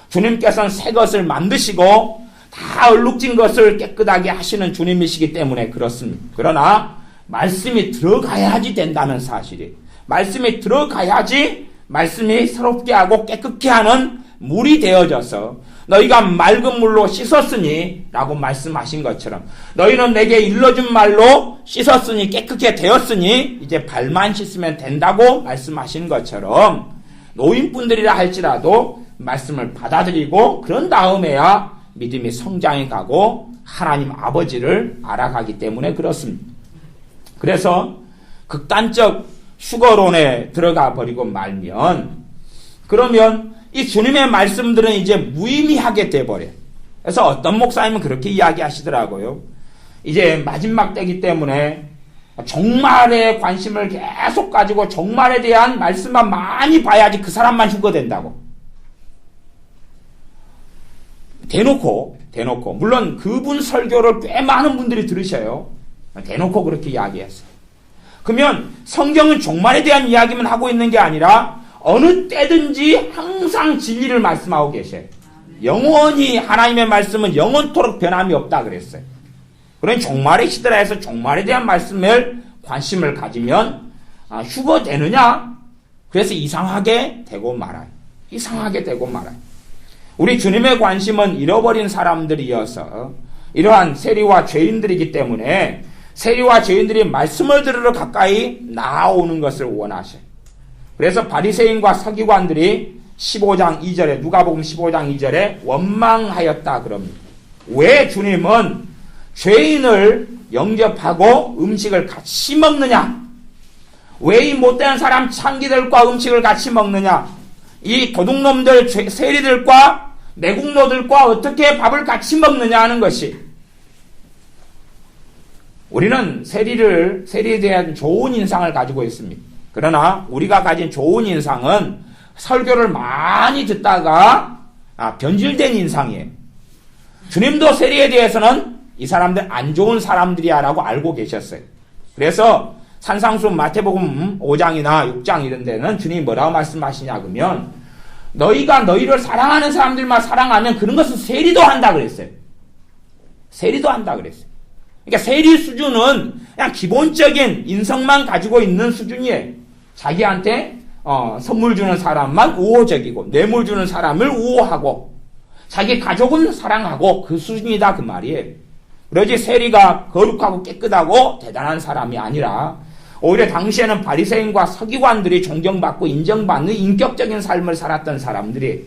S1: 주님께서는 새 것을 만드시고 다 얼룩진 것을 깨끗하게 하시는 주님이시기 때문에 그렇습니다. 그러나 말씀이 들어가야지 된다는 사실이 말씀이 들어가야지 말씀이 새롭게 하고 깨끗게 하는 물이 되어져서 너희가 맑은 물로 씻었으니 라고 말씀하신 것처럼 너희는 내게 일러준 말로 씻었으니 깨끗게 되었으니 이제 발만 씻으면 된다고 말씀하신 것처럼 노인분들이라 할지라도 말씀을 받아들이고 그런 다음에야 믿음이 성장해 가고 하나님 아버지를 알아가기 때문에 그렇습니다. 그래서 극단적 휴거론에 들어가 버리고 말면 그러면 이 주님의 말씀들은 이제 무의미하게 돼버려요. 그래서 어떤 목사님은 그렇게 이야기하시더라고요. 이제 마지막 때이기 때문에 종말에 관심을 계속 가지고 종말에 대한 말씀만 많이 봐야지 그 사람만 휴거된다고. 대놓고 물론 그분 설교를 꽤 많은 분들이 들으셔요. 대놓고 그렇게 이야기했어요. 그러면 성경은 종말에 대한 이야기만 하고 있는 게 아니라 어느 때든지 항상 진리를 말씀하고 계셔요. 영원히 하나님의 말씀은 영원토록 변함이 없다 그랬어요. 그러니 종말의 시대라 해서 종말에 대한 말씀을 관심을 가지면 휴거되느냐? 그래서 이상하게 되고 말아요. 우리 주님의 관심은 잃어버린 사람들이어서 이러한 세리와 죄인들이기 때문에 세리와 죄인들이 말씀을 들으러 가까이 나아오는 것을 원하셔요. 그래서 바리새인과 서기관들이 15장 2절에 누가복음 15장 2절에 원망하였다 그럽니다. 왜 주님은 죄인을 영접하고 음식을 같이 먹느냐? 왜 이 못된 사람 창기들과 음식을 같이 먹느냐? 이 도둑놈들 세리들과 내국노들과 어떻게 밥을 같이 먹느냐 하는 것이, 우리는 세리에 대한 좋은 인상을 가지고 있습니다. 그러나 우리가 가진 좋은 인상은 설교를 많이 듣다가 변질된 인상이에요. 주님도 세리에 대해서는 이 사람들 안 좋은 사람들이야 라고 알고 계셨어요. 그래서 산상수 마태복음 5장이나 6장 이런 데는 주님이 뭐라고 말씀하시냐 그러면 너희가 너희를 사랑하는 사람들만 사랑하면 그런 것은 세리도 한다 그랬어요. 그러니까 세리 수준은 그냥 기본적인 인성만 가지고 있는 수준이에요. 자기한테 선물 주는 사람만 우호적이고 뇌물 주는 사람을 우호하고 자기 가족은 사랑하고 그 수준이다 그 말이에요. 그러지 세리가 거룩하고 깨끗하고 대단한 사람이 아니라 오히려 당시에는 바리새인과 서기관들이 존경받고 인정받는 인격적인 삶을 살았던 사람들이,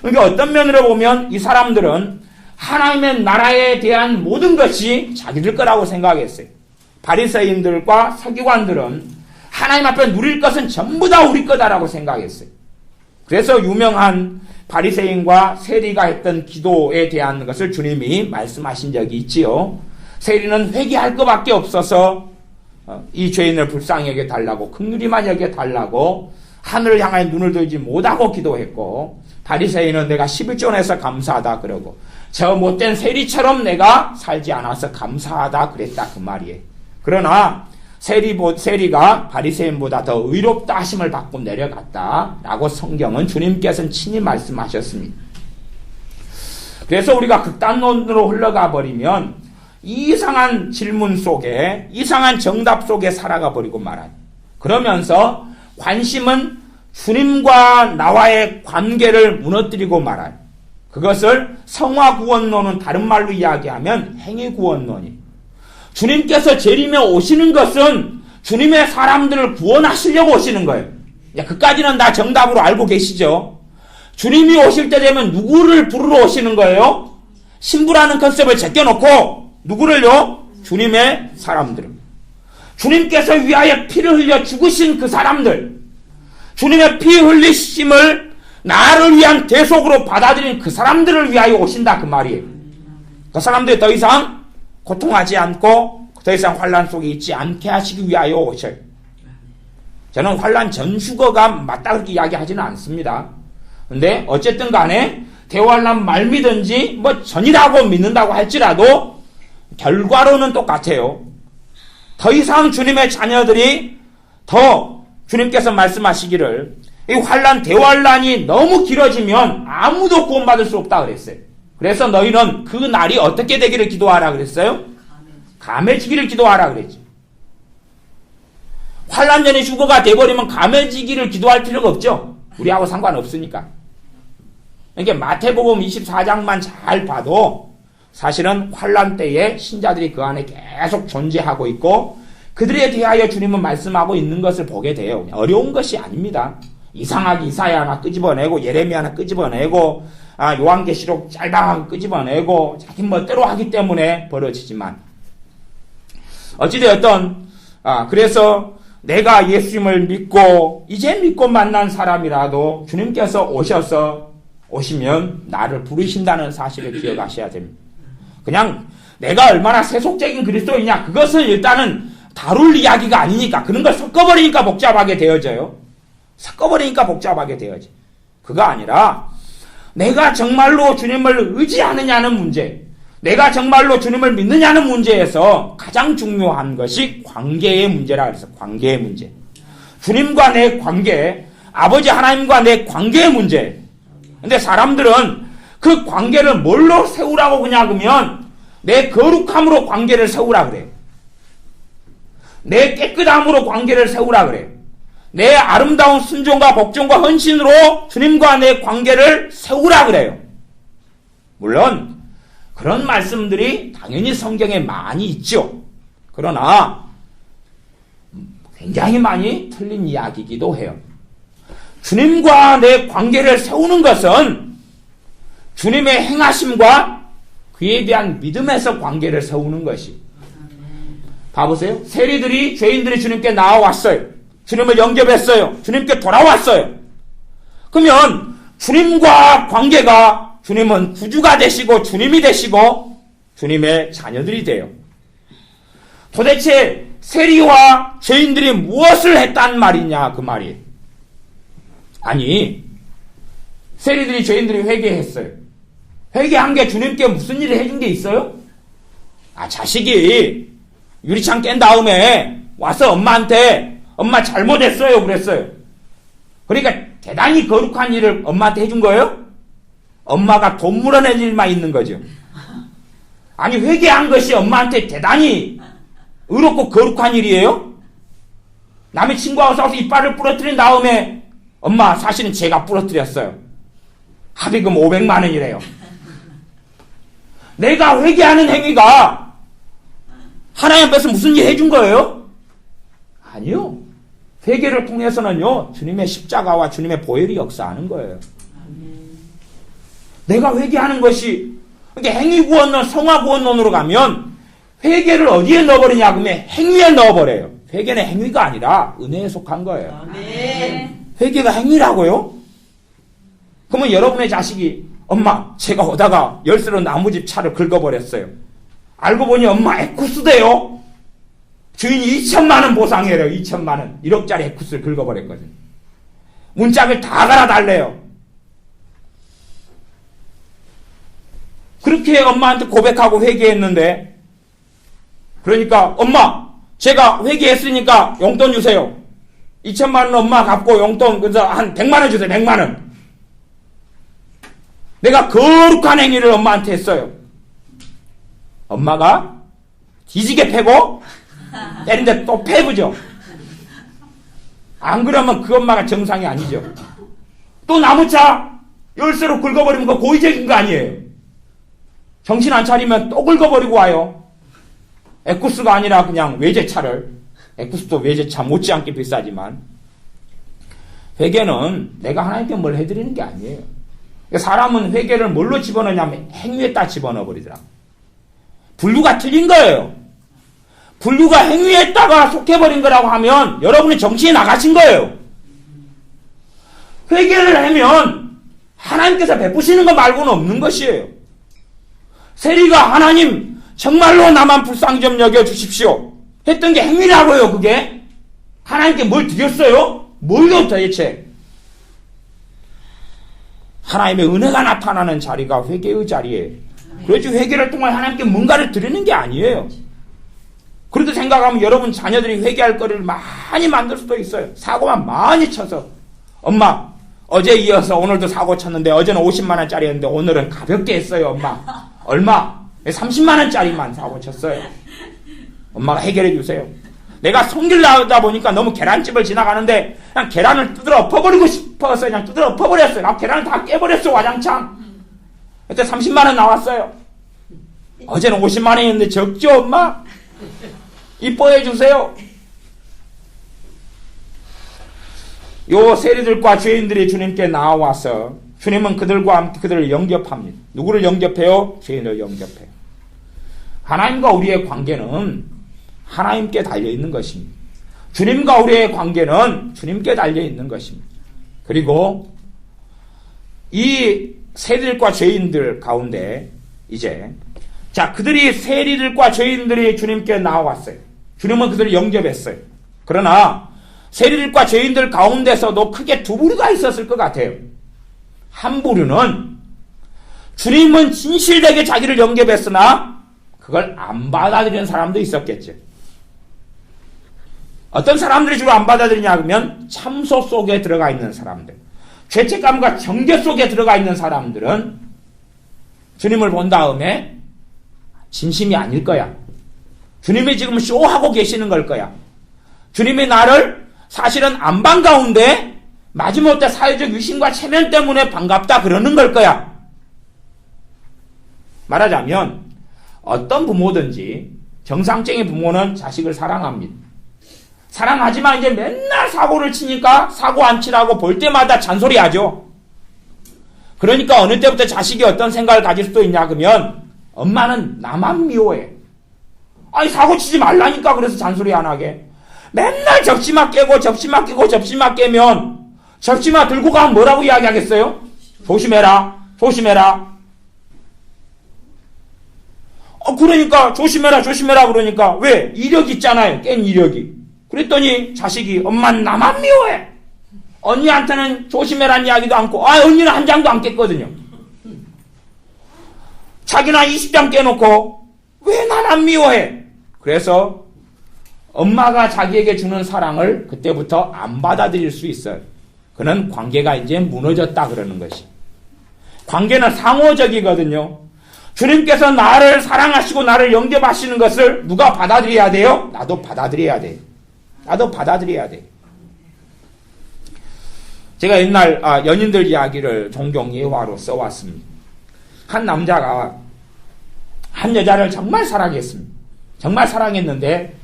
S1: 그러니까 어떤 면으로 보면 이 사람들은 하나님의 나라에 대한 모든 것이 자기들 거라고 생각했어요. 바리새인들과 서기관들은 하나님 앞에 누릴 것은 전부 다 우리 거다라고 생각했어요. 그래서 유명한 바리새인과 세리가 했던 기도에 대한 것을 주님이 말씀하신 적이 있지요. 세리는 회개할 것밖에 없어서 이 죄인을 불쌍히 여겨 달라고, 긍휼히만 여겨 달라고 하늘을 향하여 눈을 들지 못하고 기도했고, 바리새인은 내가 11조내서 감사하다 그러고 저 못된 세리처럼 내가 살지 않아서 감사하다 그랬다 그 말이에요. 그러나 세리가 바리새인보다 더 의롭다 하심을 받고 내려갔다라고 성경은 주님께서는 친히 말씀하셨습니다. 그래서 우리가 극단론으로 흘러가 버리면 이상한 질문 속에, 이상한 정답 속에 살아가 버리고 말아요. 그러면서 관심은 주님과 나와의 관계를 무너뜨리고 말아요. 그것을 성화구원론은 다른 말로 이야기하면 행위구원론이. 주님께서 재림에 오시는 것은 주님의 사람들을 구원하시려고 오시는 거예요. 그까지는 다 정답으로 알고 계시죠? 주님이 오실 때 되면 누구를 부르러 오시는 거예요? 신부라는 컨셉을 제껴놓고 누구를요? 주님의 사람들. 주님께서 위하여 피를 흘려 죽으신 그 사람들, 주님의 피 흘리심을 나를 위한 대속으로 받아들인 그 사람들을 위하여 오신다 그 말이에요. 그 사람들이 더 이상 고통하지 않고 더 이상 환난 속에 있지 않게 하시기 위하여 오셔요. 저는 환난 전 휴거가 맞다 그렇게 이야기하지는 않습니다. 근데 어쨌든 간에 대환난 말미든지 뭐 전이라고 믿는다고 할지라도 결과로는 똑같아요. 더 이상 주님의 자녀들이 더 주님께서 말씀하시기를 이 환난 대환난이 너무 길어지면 아무도 구원받을 수 없다 그랬어요. 그래서 너희는 그 날이 어떻게 되기를 기도하라 그랬어요? 감해지기를 기도하라 그랬죠. 환난 전에 휴거가 돼버리면 감해지기를 기도할 필요가 없죠. 우리하고 상관없으니까. 그러니까 마태복음 24장만 잘 봐도 사실은 환난 때에 신자들이 그 안에 계속 존재하고 있고 그들에 대하여 주님은 말씀하고 있는 것을 보게 돼요. 어려운 것이 아닙니다. 이상하게 이사야 하나 끄집어내고 예레미야 하나 끄집어내고 요한계시록 짤방하게 끄집어내고 자기 멋대로 하기 때문에 벌어지지만 어찌되었든 그래서 내가 예수님을 믿고 이제 믿고 만난 사람이라도 주님께서 오시면 나를 부르신다는 사실을 기억하셔야 됩니다. 그냥 내가 얼마나 세속적인 그리스도이냐, 그것은 일단은 다룰 이야기가 아니니까. 그런 걸 섞어버리니까 복잡하게 되어져요. 섞어버리니까 복잡하게 되어져. 그거 아니라 내가 정말로 주님을 의지하느냐는 문제, 내가 정말로 주님을 믿느냐는 문제에서 가장 중요한 것이 관계의 문제라 그래서 관계의 문제. 주님과 내 관계, 아버지 하나님과 내 관계의 문제. 근데 사람들은 그 관계를 뭘로 세우라고 그러면 내 거룩함으로 관계를 세우라 그래. 내 깨끗함으로 관계를 세우라 그래. 내 아름다운 순종과 복종과 헌신으로 주님과 내 관계를 세우라 그래요. 물론 그런 말씀들이 당연히 성경에 많이 있죠. 그러나 굉장히 많이 틀린 이야기이기도 해요. 주님과 내 관계를 세우는 것은 주님의 행하심과 그에 대한 믿음에서 관계를 세우는 것이. 봐보세요. 세리들이, 죄인들이 주님께 나와왔어요. 주님을 영접했어요. 주님께 돌아왔어요. 그러면 주님과 관계가, 주님은 구주가 되시고 주님이 되시고 주님의 자녀들이 돼요. 도대체 세리와 죄인들이 무엇을 했단 말이냐, 그 말이. 아니, 세리들이, 죄인들이 회개했어요. 회개한 게 주님께 무슨 일을 해준 게 있어요? 자식이 유리창 깬 다음에 와서 엄마한테 엄마 잘못했어요 그랬어요. 그러니까 대단히 거룩한 일을 엄마한테 해준 거예요? 엄마가 돈 물어낸 일만 있는 거죠. 아니, 회개한 것이 엄마한테 대단히 의롭고 거룩한 일이에요? 남의 친구하고 싸워서 이빨을 부러뜨린 다음에 엄마 사실은 제가 부러뜨렸어요. 합의금 500만 원이래요. 내가 회개하는 행위가 하나님 앞에서 무슨 일 해준 거예요? 아니요. 회개를 통해서는요, 주님의 십자가와 주님의 보혈이 역사하는 거예요. 내가 회개하는 것이, 그러니까 행위구원론, 성화구원론으로 가면 회개를 어디에 넣어버리냐 그러면 행위에 넣어버려요. 회개는 행위가 아니라 은혜에 속한 거예요. 회개가 행위라고요? 그러면 여러분의 자식이 엄마, 제가 오다가 열쇠로 나무집 차를 긁어버렸어요. 알고 보니 엄마 에쿠스대요. 주인이 2천만 원 보상해요. 2천만 원. 1억짜리 에쿠스를 긁어버렸거든요. 문짝을 다 갈아달래요. 그렇게 엄마한테 고백하고 회개했는데, 그러니까 엄마, 제가 회개했으니까 용돈 주세요. 2천만 원 엄마 갚고 용돈 그래서 한 100만 원 주세요. 100만 원. 내가 거룩한 행위를 엄마한테 했어요. 엄마가 뒤지게 패고 때린데 또 패부죠. 안 그러면 그 엄마가 정상이 아니죠. 또 나무차 열쇠로 긁어버리면 그거 고의적인 거 아니에요. 정신 안 차리면 또 긁어버리고 와요. 에쿠스가 아니라 그냥 외제차를. 에쿠스도 외제차 못지않게 비싸지만. 회개는 내가 하나님께 뭘 해드리는 게 아니에요. 사람은 회개를 뭘로 집어넣냐면 행위에다 집어넣어버리더라. 분류가 틀린 거예요. 분류가 행위에다가 속해버린 거라고 하면 여러분의 정신이 나가신 거예요. 회개를 하면 하나님께서 베푸시는 것 말고는 없는 것이에요. 세리가 하나님 정말로 나만 불쌍히 좀 여겨주십시오 했던 게 행위라고요. 그게 하나님께 뭘 드렸어요? 뭘로 도대체? 하나님의 은혜가 나타나는 자리가 회개의 자리예요. 그렇지, 회개를 통해 하나님께 뭔가를 드리는 게 아니에요. 그렇게 생각하면 여러분 자녀들이 회개할 거리를 많이 만들 수도 있어요. 사고만 많이 쳐서. 엄마, 어제 이어서 오늘도 사고 쳤는데 어제는 50만 원짜리였는데 오늘은 가볍게 했어요. 엄마. 얼마? 30만 원짜리만 사고 쳤어요. 엄마가 해결해 주세요. 내가 성길 나오다 보니까 너무 계란집을 지나가는데 그냥 계란을 뜯어 엎어버리고 싶어서 그냥 뜯어 엎어버렸어요. 나 계란을 다 깨버렸어, 와장창. 그때 30만 원 나왔어요. 어제는 50만 원이었는데 적죠, 엄마? 이뻐해 주세요. 요 세리들과 죄인들이 주님께 나와서 주님은 그들과 함께 그들을 영접합니다. 누구를 영접해요? 죄인을 영접해요. 하나님과 우리의 관계는 하나님께 달려있는 것입니다. 주님과 우리의 관계는 주님께 달려있는 것입니다. 그리고 이 세리들과 죄인들 가운데 이제 자, 그들이 세리들과 죄인들이 주님께 나와왔어요. 주님은 그들을 영접했어요. 그러나 세리들과 죄인들 가운데서도 크게 두 부류가 있었을 것 같아요. 한 부류는 주님은 진실되게 자기를 영접했으나 그걸 안 받아들이는 사람도 있었겠죠. 어떤 사람들이 주로 안 받아들이냐 하면 참소 속에 들어가 있는 사람들, 죄책감과 정죄 속에 들어가 있는 사람들은 주님을 본 다음에 진심이 아닐 거야. 주님이 지금 쇼하고 계시는 걸 거야. 주님이 나를 사실은 안반 가운데 마지못해 사회적 유신과 체면 때문에 반갑다 그러는 걸 거야. 말하자면 어떤 부모든지 정상적인 부모는 자식을 사랑합니다. 사랑하지만 이제 맨날 사고를 치니까 사고 안 치라고 볼 때마다 잔소리하죠. 그러니까 어느 때부터 자식이 어떤 생각을 가질 수도 있냐 그러면 엄마는 나만 미워해. 아니 사고 치지 말라니까 그래서 잔소리 안 하게. 맨날 접시만 깨고 접시만 깨고 접시만 깨면 접시만 들고 가면 뭐라고 이야기하겠어요? 조심해라. 조심해라. 그러니까 조심해라 조심해라 그러니까 왜? 이력 있잖아요. 깬 이력이. 그랬더니 자식이 엄마는 나만 미워해. 언니한테는 조심해라는 이야기도 않고 언니는 한 장도 안 깼거든요. 자기는 20장 깨놓고 왜 나만 미워해? 그래서 엄마가 자기에게 주는 사랑을 그때부터 안 받아들일 수 있어요. 그는 관계가 이제 무너졌다 그러는 것이. 관계는 상호적이거든요. 주님께서 나를 사랑하시고 나를 영접하시는 것을 누가 받아들여야 돼요? 나도 받아들여야 돼. 나도 받아들여야 돼. 제가 옛날 연인들 이야기를 종종 예화로 써왔습니다. 한 남자가 한 여자를 정말 사랑했습니다. 정말 사랑했는데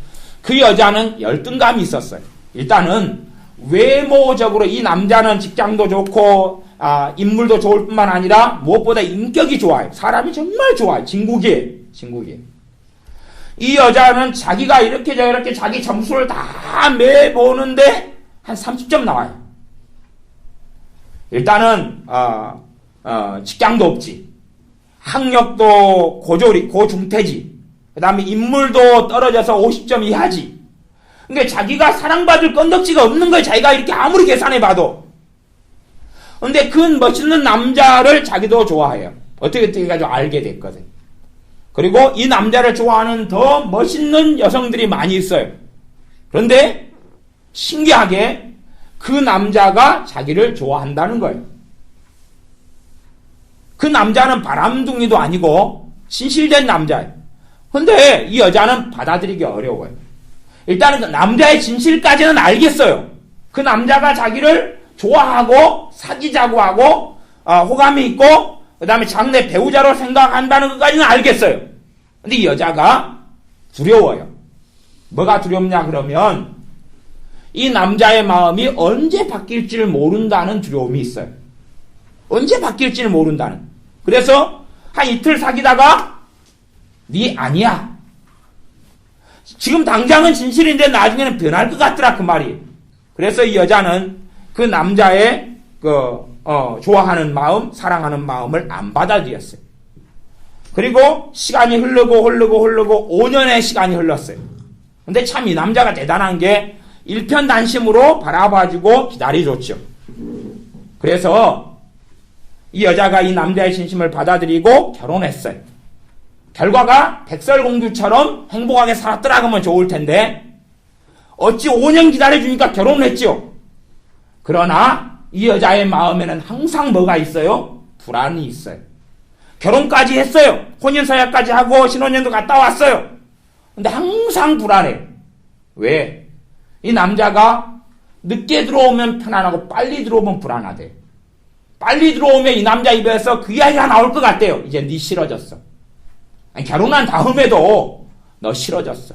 S1: 그 여자는 열등감이 있었어요. 일단은 외모적으로 이 남자는 직장도 좋고 인물도 좋을 뿐만 아니라 무엇보다 인격이 좋아요. 사람이 정말 좋아요. 진국이에요. 이 여자는 자기가 이렇게 저렇게 자기 점수를 다 매보는데 한 30점 나와요. 일단은 직장도 없지. 학력도 고중퇴지. 그 다음에 인물도 떨어져서 50점 이하지. 그러니까 자기가 사랑받을 건덕지가 없는 거예요. 자기가 이렇게 아무리 계산해봐도. 근데 그 멋있는 남자를 자기도 좋아해요. 어떻게 해가지고 알게 됐거든. 그리고 이 남자를 좋아하는 더 멋있는 여성들이 많이 있어요. 그런데 신기하게 그 남자가 자기를 좋아한다는 거예요. 그 남자는 바람둥이도 아니고 진실된 남자예요. 근데 이 여자는 받아들이기 어려워요. 일단은 그 남자의 진실까지는 알겠어요. 그 남자가 자기를 좋아하고 사귀자고 하고 호감이 있고 그 다음에 장래 배우자로 생각한다는 것까지는 알겠어요. 근데 이 여자가 두려워요. 뭐가 두렵냐 그러면 이 남자의 마음이 언제 바뀔지를 모른다는 두려움이 있어요. 언제 바뀔지를 모른다는. 그래서 한 이틀 사귀다가 네 아니야. 지금 당장은 진실인데 나중에는 변할 것 같더라 그 말이. 그래서 이 여자는 그 남자의 좋아하는 마음, 사랑하는 마음을 안 받아들였어요. 그리고 시간이 흐르고 5년의 시간이 흘렀어요. 근데 참 이 남자가 대단한 게 일편단심으로 바라봐주고 기다려줬죠. 그래서 이 여자가 이 남자의 진심을 받아들이고 결혼했어요. 결과가 백설공주처럼 행복하게 살았더라 그러면 좋을 텐데 어찌 5년 기다려주니까 결혼했죠. 그러나 이 여자의 마음에는 항상 뭐가 있어요? 불안이 있어요. 결혼까지 했어요. 혼인서약까지 하고 신혼여행도 갔다 왔어요. 근데 항상 불안해요. 왜? 이 남자가 늦게 들어오면 편안하고 빨리 들어오면 불안하대요. 빨리 들어오면 이 남자 입에서 그 이야기가 나올 것 같대요. 이제 네 싫어졌어. 아니, 결혼한 다음에도 너 싫어졌어.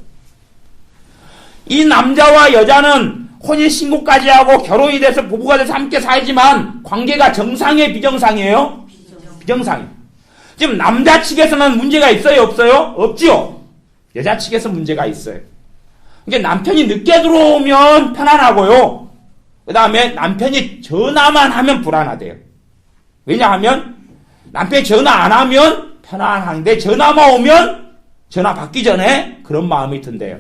S1: 이 남자와 여자는 혼인신고까지 하고 결혼이 돼서 부부가 돼서 함께 살지만 관계가 정상이에요? 비정상이에요? 비정상이에요. 지금 남자 측에서는 문제가 있어요? 없어요? 없죠? 여자 측에서 문제가 있어요. 그러니까 남편이 늦게 들어오면 편안하고요. 그 다음에 남편이 전화만 하면 불안하대요. 왜냐하면 남편이 전화 안 하면 편안한데 전화만 오면 전화 받기 전에 그런 마음이 든대요.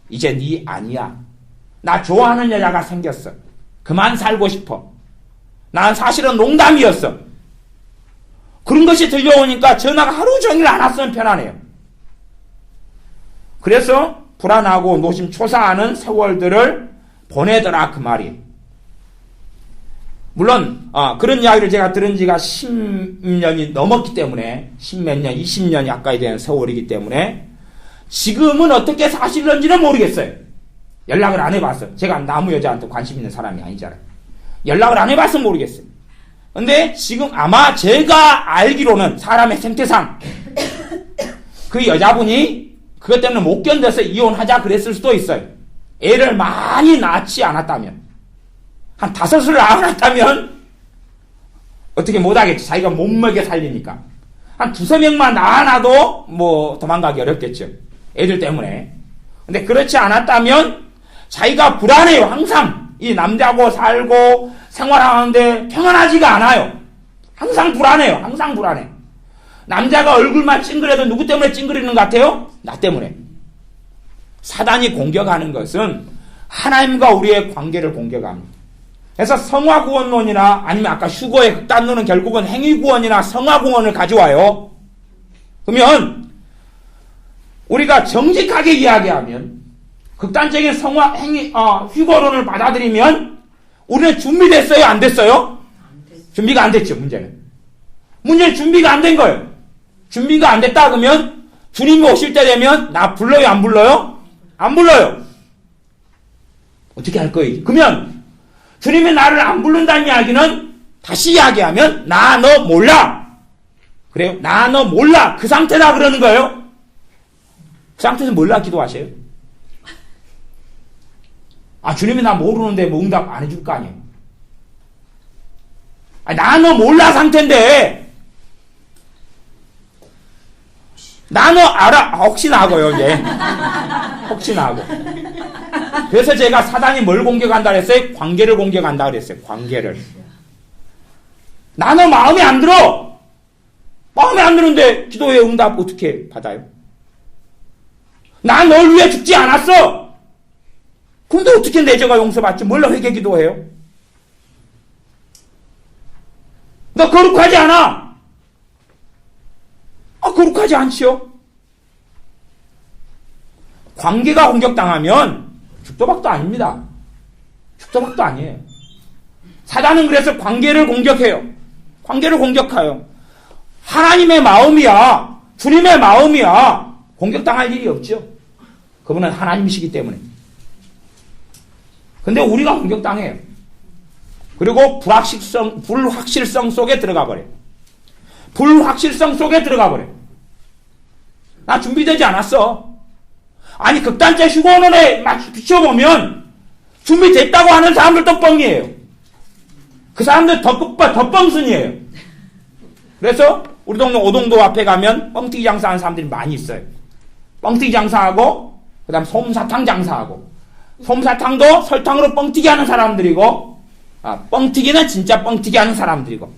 S1: 이제 네 아니야. 나 좋아하는 여자가 생겼어. 그만 살고 싶어. 난 사실은 농담이었어. 그런 것이 들려오니까 전화가 하루 종일 안 왔으면 편하네요. 그래서 불안하고 노심초사하는 세월들을 보내더라 그 말이. 물론 그런 이야기를 제가 들은 지가 10년이 넘었기 때문에 10몇 년, 20년이 가까이 된 세월이기 때문에 지금은 어떻게 사실런지는 모르겠어요. 연락을 안 해봤어요. 제가 나무 여자한테 관심 있는 사람이 아니잖아요. 연락을 안 해봐서 모르겠어요. 근데 지금 아마 제가 알기로는 사람의 생태상 그 여자분이 그것 때문에 못 견뎌서 이혼하자 그랬을 수도 있어요. 애를 많이 낳지 않았다면, 한 5을 낳았다면 어떻게 못하겠지. 자기가 못 먹여 살리니까. 한 2~3명만 낳아놔도 뭐 도망가기 어렵겠죠. 애들 때문에. 근데 그렇지 않았다면 자기가 불안해요. 항상 이 남자하고 살고 생활하는데 평안하지가 않아요. 항상 불안해요. 항상 불안해. 남자가 얼굴만 찡그려도 누구 때문에 찡그리는 것 같아요? 나 때문에. 사단이 공격하는 것은 하나님과 우리의 관계를 공격합니다. 그래서 성화구원론이나 아니면 아까 휴거의 극단론은 결국은 행위구원이나 성화구원을 가져와요. 그러면 우리가 정직하게 이야기하면 극단적인 휴거론을 받아들이면 우리는 준비됐어요? 안 됐어요? 준비가 안 됐죠. 문제는 준비가 안 된 거예요. 준비가 안 됐다 그러면 주님이 오실 때 되면 나 불러요? 안 불러요? 안 불러요. 어떻게 할 거예요? 그러면 주님이 나를 안 부른다는 이야기는 다시 이야기하면 나 너 몰라. 그래요? 나 너 몰라. 그 상태다 그러는 거예요. 그 상태에서 몰라 기도하세요. 주님이 나 모르는데 뭐 응답 안 해줄 거 아니에요. 나 너 몰라 상태인데 나 너 알아. 혹시나 하고요. 이제 혹시나 하고. 그래서 제가 사단이 뭘 공격한다 그랬어요? 관계를 공격한다 그랬어요. 관계를. 나 너 마음에 안 들어. 마음에 안 드는데 기도의 응답 어떻게 받아요? 나 널 위해 죽지 않았어. 근데 어떻게 내 죄가 용서받지? 뭘로 회개 기도해요? 너 거룩하지 않아. 거룩하지 않지요. 관계가 공격당하면 죽도박도 아닙니다. 죽도박도 아니에요. 사단은 그래서 관계를 공격해요. 관계를 공격해요. 하나님의 마음이야. 주님의 마음이야. 공격당할 일이 없죠. 그분은 하나님이시기 때문에. 근데 우리가 공격당해요. 그리고 불확실성 속에 들어가 버려요. 불확실성 속에 들어가 버려요. 나 준비되지 않았어. 아니 극단적 휴거론에 비춰보면 준비됐다고 하는 사람들도 뻥이에요. 그 사람들 더 뻥순이에요. 그래서 우리 동네 오동도 앞에 가면 뻥튀기 장사하는 사람들이 많이 있어요. 뻥튀기 장사하고 그 다음 솜사탕 장사하고, 솜사탕도 설탕으로 뻥튀기 하는 사람들이고, 뻥튀기는 진짜 뻥튀기 하는 사람들이고.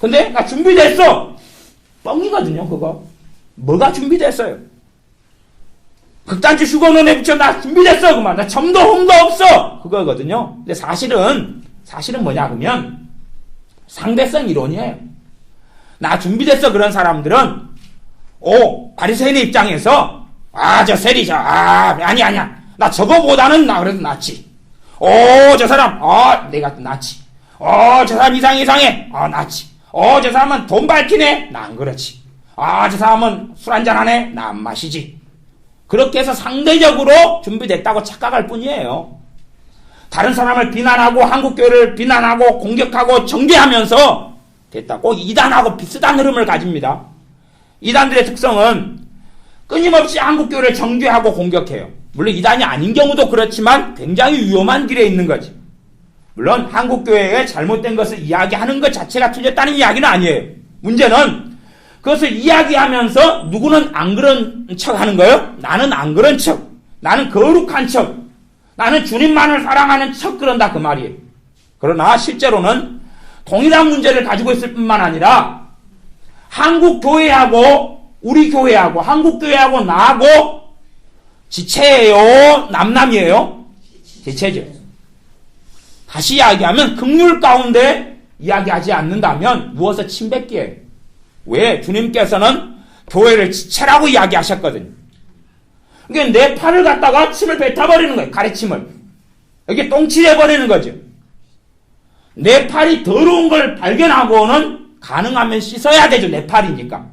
S1: 근데 나 준비됐어. 뻥이거든요. 그거 뭐가 준비됐어요? 극단적 휴거론에 붙여 나 준비됐어. 그만 나 점도 홈도 없어. 그거거든요. 근데 사실은 뭐냐 그러면 상대성 이론이에요. 나 준비됐어. 그런 사람들은 바리새인의 입장에서 저 세리죠. 아니야. 나 저거보다는 나 그래도 낫지. 저 사람 내가 낫지. 저 사람 이상해. 낫지. 저 사람은 돈 밝히네. 나 안 그렇지. 저 사람은 술 한잔하네. 나 안 마시지. 그렇게 해서 상대적으로 준비됐다고 착각할 뿐이에요. 다른 사람을 비난하고 한국교회를 비난하고 공격하고 정죄하면서 됐다고 이단하고 비슷한 흐름을 가집니다. 이단들의 특성은 끊임없이 한국교회를 정죄하고 공격해요. 물론 이단이 아닌 경우도 그렇지만 굉장히 위험한 길에 있는 거지. 물론 한국교회의 잘못된 것을 이야기하는 것 자체가 틀렸다는 이야기는 아니에요. 문제는 그것을 이야기하면서 누구는 안 그런 척 하는 거예요? 나는 안 그런 척. 나는 거룩한 척. 나는 주님만을 사랑하는 척 그런다 그 말이에요. 그러나 실제로는 동일한 문제를 가지고 있을 뿐만 아니라 한국 교회하고 우리 교회하고 한국 교회하고 나하고 지체예요? 남남이에요? 지체죠. 다시 이야기하면 긍휼 가운데 이야기하지 않는다면 누워서 침 뱉기예요. 왜? 주님께서는 교회를 지체라고 이야기하셨거든요. 그러니까 내 팔을 갖다가 침을 뱉어버리는 거예요. 가래침을. 이게 똥칠해버리는 거죠. 내 팔이 더러운 걸 발견하고는 가능하면 씻어야 되죠. 내 팔이니까.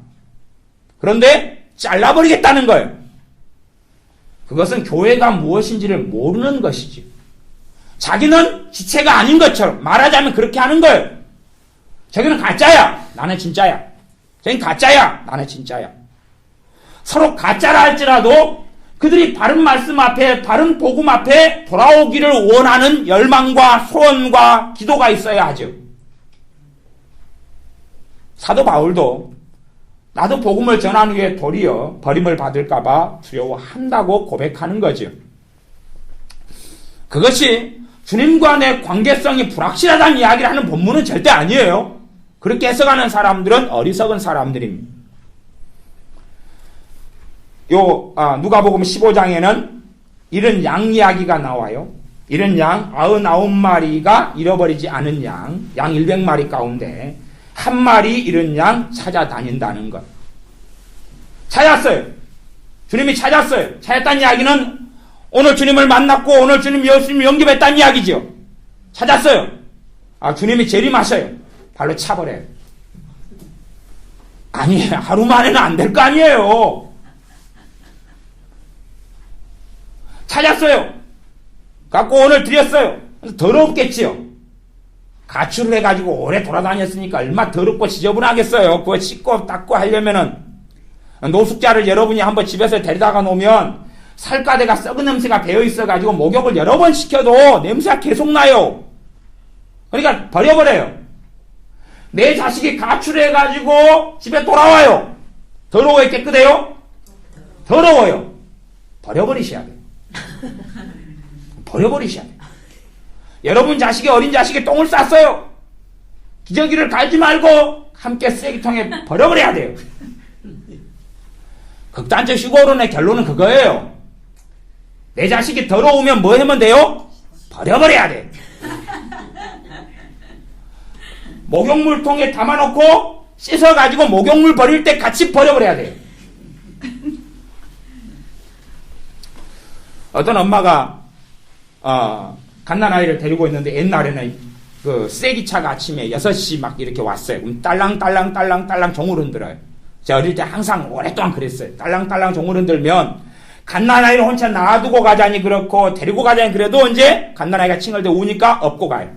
S1: 그런데 잘라버리겠다는 거예요. 그것은 교회가 무엇인지를 모르는 것이지. 자기는 지체가 아닌 것처럼 말하자면 그렇게 하는 거예요. 저기는 가짜야. 나는 진짜야. 저긴 가짜야. 나는 진짜야. 서로 가짜라 할지라도 그들이 바른 말씀 앞에, 바른 복음 앞에 돌아오기를 원하는 열망과 소원과 기도가 있어야 하죠. 사도 바울도 나도 복음을 전한 후에 도리어 버림을 받을까봐 두려워한다고 고백하는 거죠. 그것이 주님과 내 관계성이 불확실하다는 이야기를 하는 본문은 절대 아니에요. 그렇게 해석하는 사람들은 어리석은 사람들입니다. 누가복음 15장에는 이런 양 이야기가 나와요. 이런 양 99마리가 잃어버리지 않은 양 100마리 가운데 한 마리 이런 양 찾아다닌다는 것. 찾았어요. 주님이 찾았어요. 찾았다는 이야기는 오늘 주님을 만났고 오늘 주님 열심히 영접했다는 이야기죠. 찾았어요. 주님이 재림하셔요. 발로 차버려요. 아니, 하루 만에는 안 될 거 아니에요. 찾았어요. 갖고 오늘 드렸어요. 더럽겠지요. 가출을 해가지고 오래 돌아다녔으니까 얼마나 더럽고 지저분하겠어요. 그거 씻고 닦고 하려면은 노숙자를 여러분이 한번 집에서 데리다가 놓으면 살가대가 썩은 냄새가 배어있어가지고 목욕을 여러 번 시켜도 냄새가 계속 나요. 그러니까 버려버려요. 내 자식이 가출해가지고 집에 돌아와요. 더러워요? 깨끗해요? 더러워요. 버려버리셔야 돼요. 버려버리셔야 돼요. 여러분 자식이 어린 자식이 똥을 쌌어요. 기저귀를 갈지 말고 함께 쓰레기통에 버려버려야 돼요. 극단적 휴거론의 결론은 그거예요. 내 자식이 더러우면 뭐 하면 돼요? 버려버려야 돼. 목욕물통에 담아놓고 씻어가지고 목욕물 버릴 때 같이 버려버려야 돼. 어떤 엄마가 갓난아이를 데리고 있는데 옛날에는 그 쓰레기차가 아침에 6시 막 이렇게 왔어요. 그럼 딸랑딸랑 종을 흔들어요. 제가 어릴 때 항상 오랫동안 그랬어요. 딸랑딸랑 종을 흔들면 갓난아이를 혼자 놔두고 가자니 그렇고 데리고 가자니 그래도 이제 갓난아이가 칭얼대 우니까 업고 가요.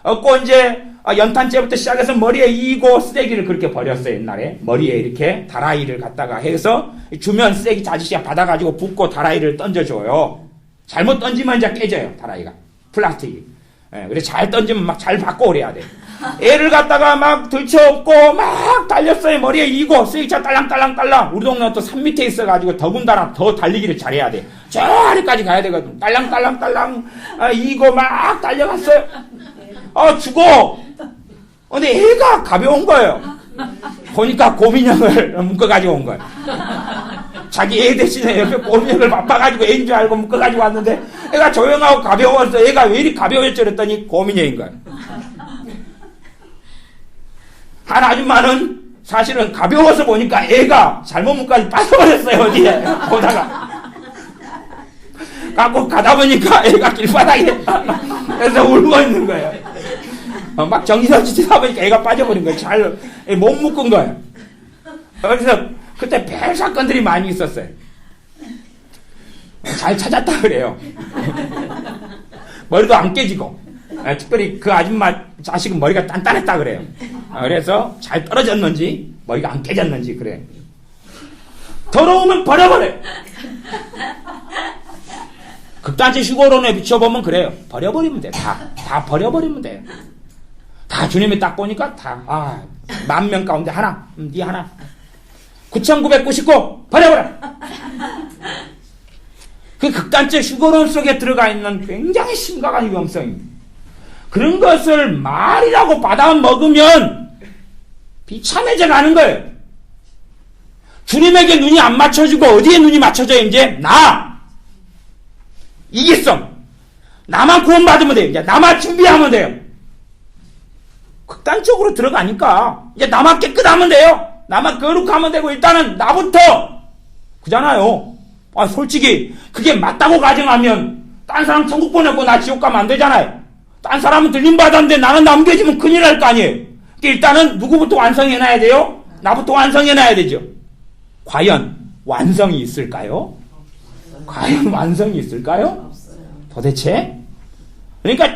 S1: 업고 이제 연탄재부터 시작해서 머리에 이고 쓰레기를 그렇게 버렸어요. 옛날에 머리에 이렇게 다라이를 갖다가 해서 주면 쓰레기 아저씨가 받아가지고 붓고 다라이를 던져줘요. 잘못 던지면 이제 깨져요. 다라이가 플라스틱이. 그래서 잘 던지면 막 잘 받고 그래야 돼. 애를 갖다가 막 들쳐업고 막 달렸어요. 머리에 이고 쓰레기차 딸랑딸랑. 우리 동네는 또 산 밑에 있어가지고 더군다나 더 달리기를 잘해야 돼. 저 아래까지 가야 되거든. 딸랑딸랑 이고 막 달려갔어요. 죽어. 근데 애가 가벼운 거예요. 보니까 곰인형을 묶어가지고 온 거예요. 자기 애 대신에 옆에 곰인형을 바빠가지고 애인 줄 알고 묶어가지고 왔는데 애가 조용하고 가벼워서 애가 왜 이리 가벼웠지 그랬더니 곰인형인 거예요. 한 아줌마는 사실은 가벼워서 보니까 애가 잘못 묶어가지고 빠져버렸어요. 어디에 보다가 갖고 가다 보니까 애가 길바닥에 그래서 울고 있는 거예요. 막 정신없이 하다 보니까 애가 빠져버린 거예요. 잘 못 묶은 거예요. 그래서 그때 별 사건들이 많이 있었어요. 잘 찾았다 그래요. 머리도 안 깨지고 특별히 그 아줌마 자식은 머리가 단단했다 그래요. 그래서 잘 떨어졌는지 머리가 안 깨졌는지 그래요. 더러우면 버려버려요. 극단적 휴거론에 비춰보면 그래요. 버려버리면 돼. 다 버려버리면 돼요. 다 주님이 딱 보니까 다 10,000명 가운데 하나, 네 하나. 9,999 버려버려. 그 극단적 휴거론 속에 들어가 있는 굉장히 심각한 위험성입니다. 그런 것을 말이라고 받아 먹으면 비참해져 가는 거예요. 주님에게 눈이 안 맞춰지고 어디에 눈이 맞춰져 이제? 나! 이기성! 나만 구원받으면 돼요. 이제 나만 준비하면 돼요. 극단적으로 들어가니까 이제 나만 깨끗하면 돼요. 나만 거룩하면 되고 일단은 나부터! 그잖아요. 솔직히 그게 맞다고 가정하면 딴 사람 천국 보내고 나 지옥 가면 안 되잖아요. 딴 사람은 들림받았는데 나는 남겨지면 큰일 날 거 아니에요. 일단은 누구부터 완성해놔야 돼요? 나부터 완성해놔야 되죠. 과연 완성이 있을까요? 과연 완성이 있을까요? 도대체? 그러니까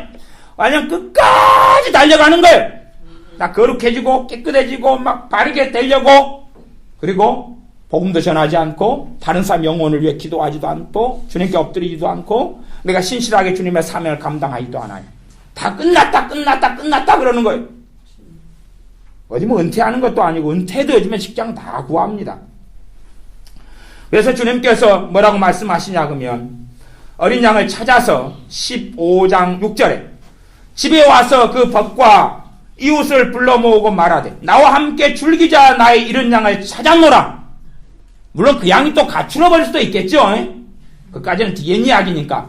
S1: 완전 끝까지 달려가는 거예요. 나 거룩해지고 깨끗해지고 막 바르게 되려고, 그리고 복음도 전하지 않고 다른 사람 영혼을 위해 기도하지도 않고 주님께 엎드리지도 않고 내가 신실하게 주님의 사명을 감당하지도 않아요. 다 끝났다 그러는 거예요. 어디 뭐 은퇴하는 것도 아니고, 은퇴도 요즘에 직장 다 구합니다. 그래서 주님께서 뭐라고 말씀하시냐 그러면 어린 양을 찾아서 15장 6절에 집에 와서 그 벗과 이웃을 불러 모으고 말하되 나와 함께 줄기자 나의 잃은 양을 찾았노라. 물론 그 양이 또 가출해 버릴 수도 있겠죠. 그까지는 뒤에 이야기니까.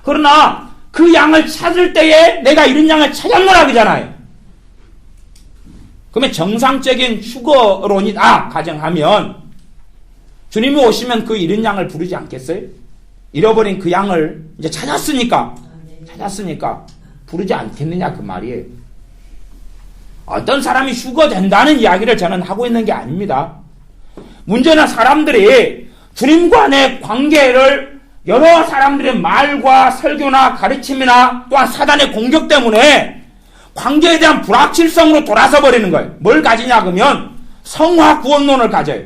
S1: 그러나 그 양을 찾을 때에 내가 잃은 양을 찾았노라 그러잖아요. 그러면 정상적인 휴거론이다 가정하면 주님이 오시면 그 잃은 양을 부르지 않겠어요? 잃어버린 그 양을 이제 찾았으니까 부르지 않겠느냐 그 말이에요. 어떤 사람이 휴거된다는 이야기를 저는 하고 있는 게 아닙니다. 문제는 사람들이 주님과의 관계를 여러 사람들의 말과 설교나 가르침이나 또한 사단의 공격 때문에 관계에 대한 불확실성으로 돌아서 버리는 거예요. 뭘 가지냐 그러면 성화 구원론을 가져요.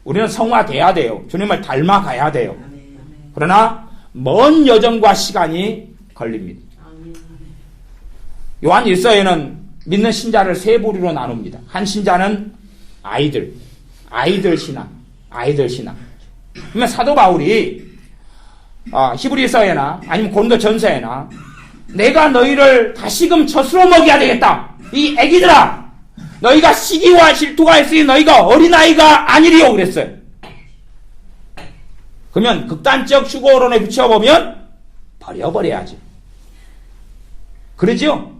S1: 우리는 성화돼야 돼요. 주님을 닮아가야 돼요. 그러나 먼 여정과 시간이 걸립니다. 요한 1서에는 믿는 신자를 세 부류로 나눕니다. 한 신자는 아이들 신앙. 그러면 사도 바울이 히브리서에나 아니면 고린도 전서에나 내가 너희를 다시금 젖으로 먹여야 되겠다. 이 애기들아, 너희가 시기와 질투가 있으니 너희가 어린아이가 아니리요 그랬어요. 그러면 극단적 휴거론에 비춰보면 버려버려야지. 그러죠?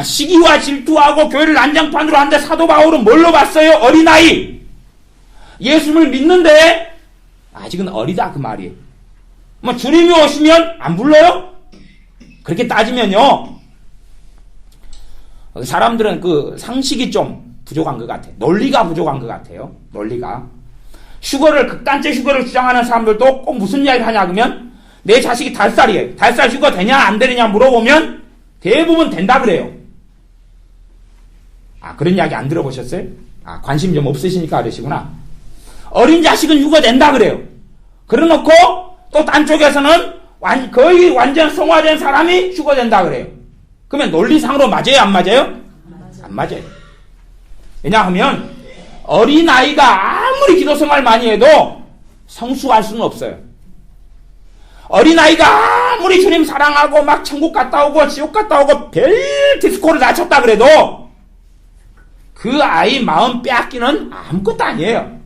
S1: 시기와 질투하고 교회를 난장판으로 하는데 사도 바울은 뭘로 봤어요? 어린아이. 예수를 믿는데 아직은 어리다 그 말이에요. 뭐 주님이 오시면 안 불러요? 그렇게 따지면요, 사람들은 그 상식이 좀 부족한 것 같아요. 논리가 부족한 것 같아요. 논리가. 극단적 휴거를 주장하는 사람들도 꼭 무슨 이야기를 하냐 그러면 내 자식이 5살이에요. 5살 휴거 되냐 안 되느냐 물어보면 대부분 된다 그래요. 그런 이야기 안 들어보셨어요? 관심 좀 없으시니까 그러시구나. 어린 자식은 휴거 된다 그래요. 그래놓고 또 딴 쪽에서는 거의 완전 성화된 사람이 휴거된다 그래요. 그러면 논리상으로 맞아요 안 맞아요? 안 맞아요. 왜냐하면 어린아이가 아무리 기도생활 많이 해도 성숙할 수는 없어요. 어린아이가 아무리 주님 사랑하고 막 천국 갔다 오고 지옥 갔다 오고 별 디스코를 낮췄다 그래도 그 아이 마음 빼앗기는 아무것도 아니에요.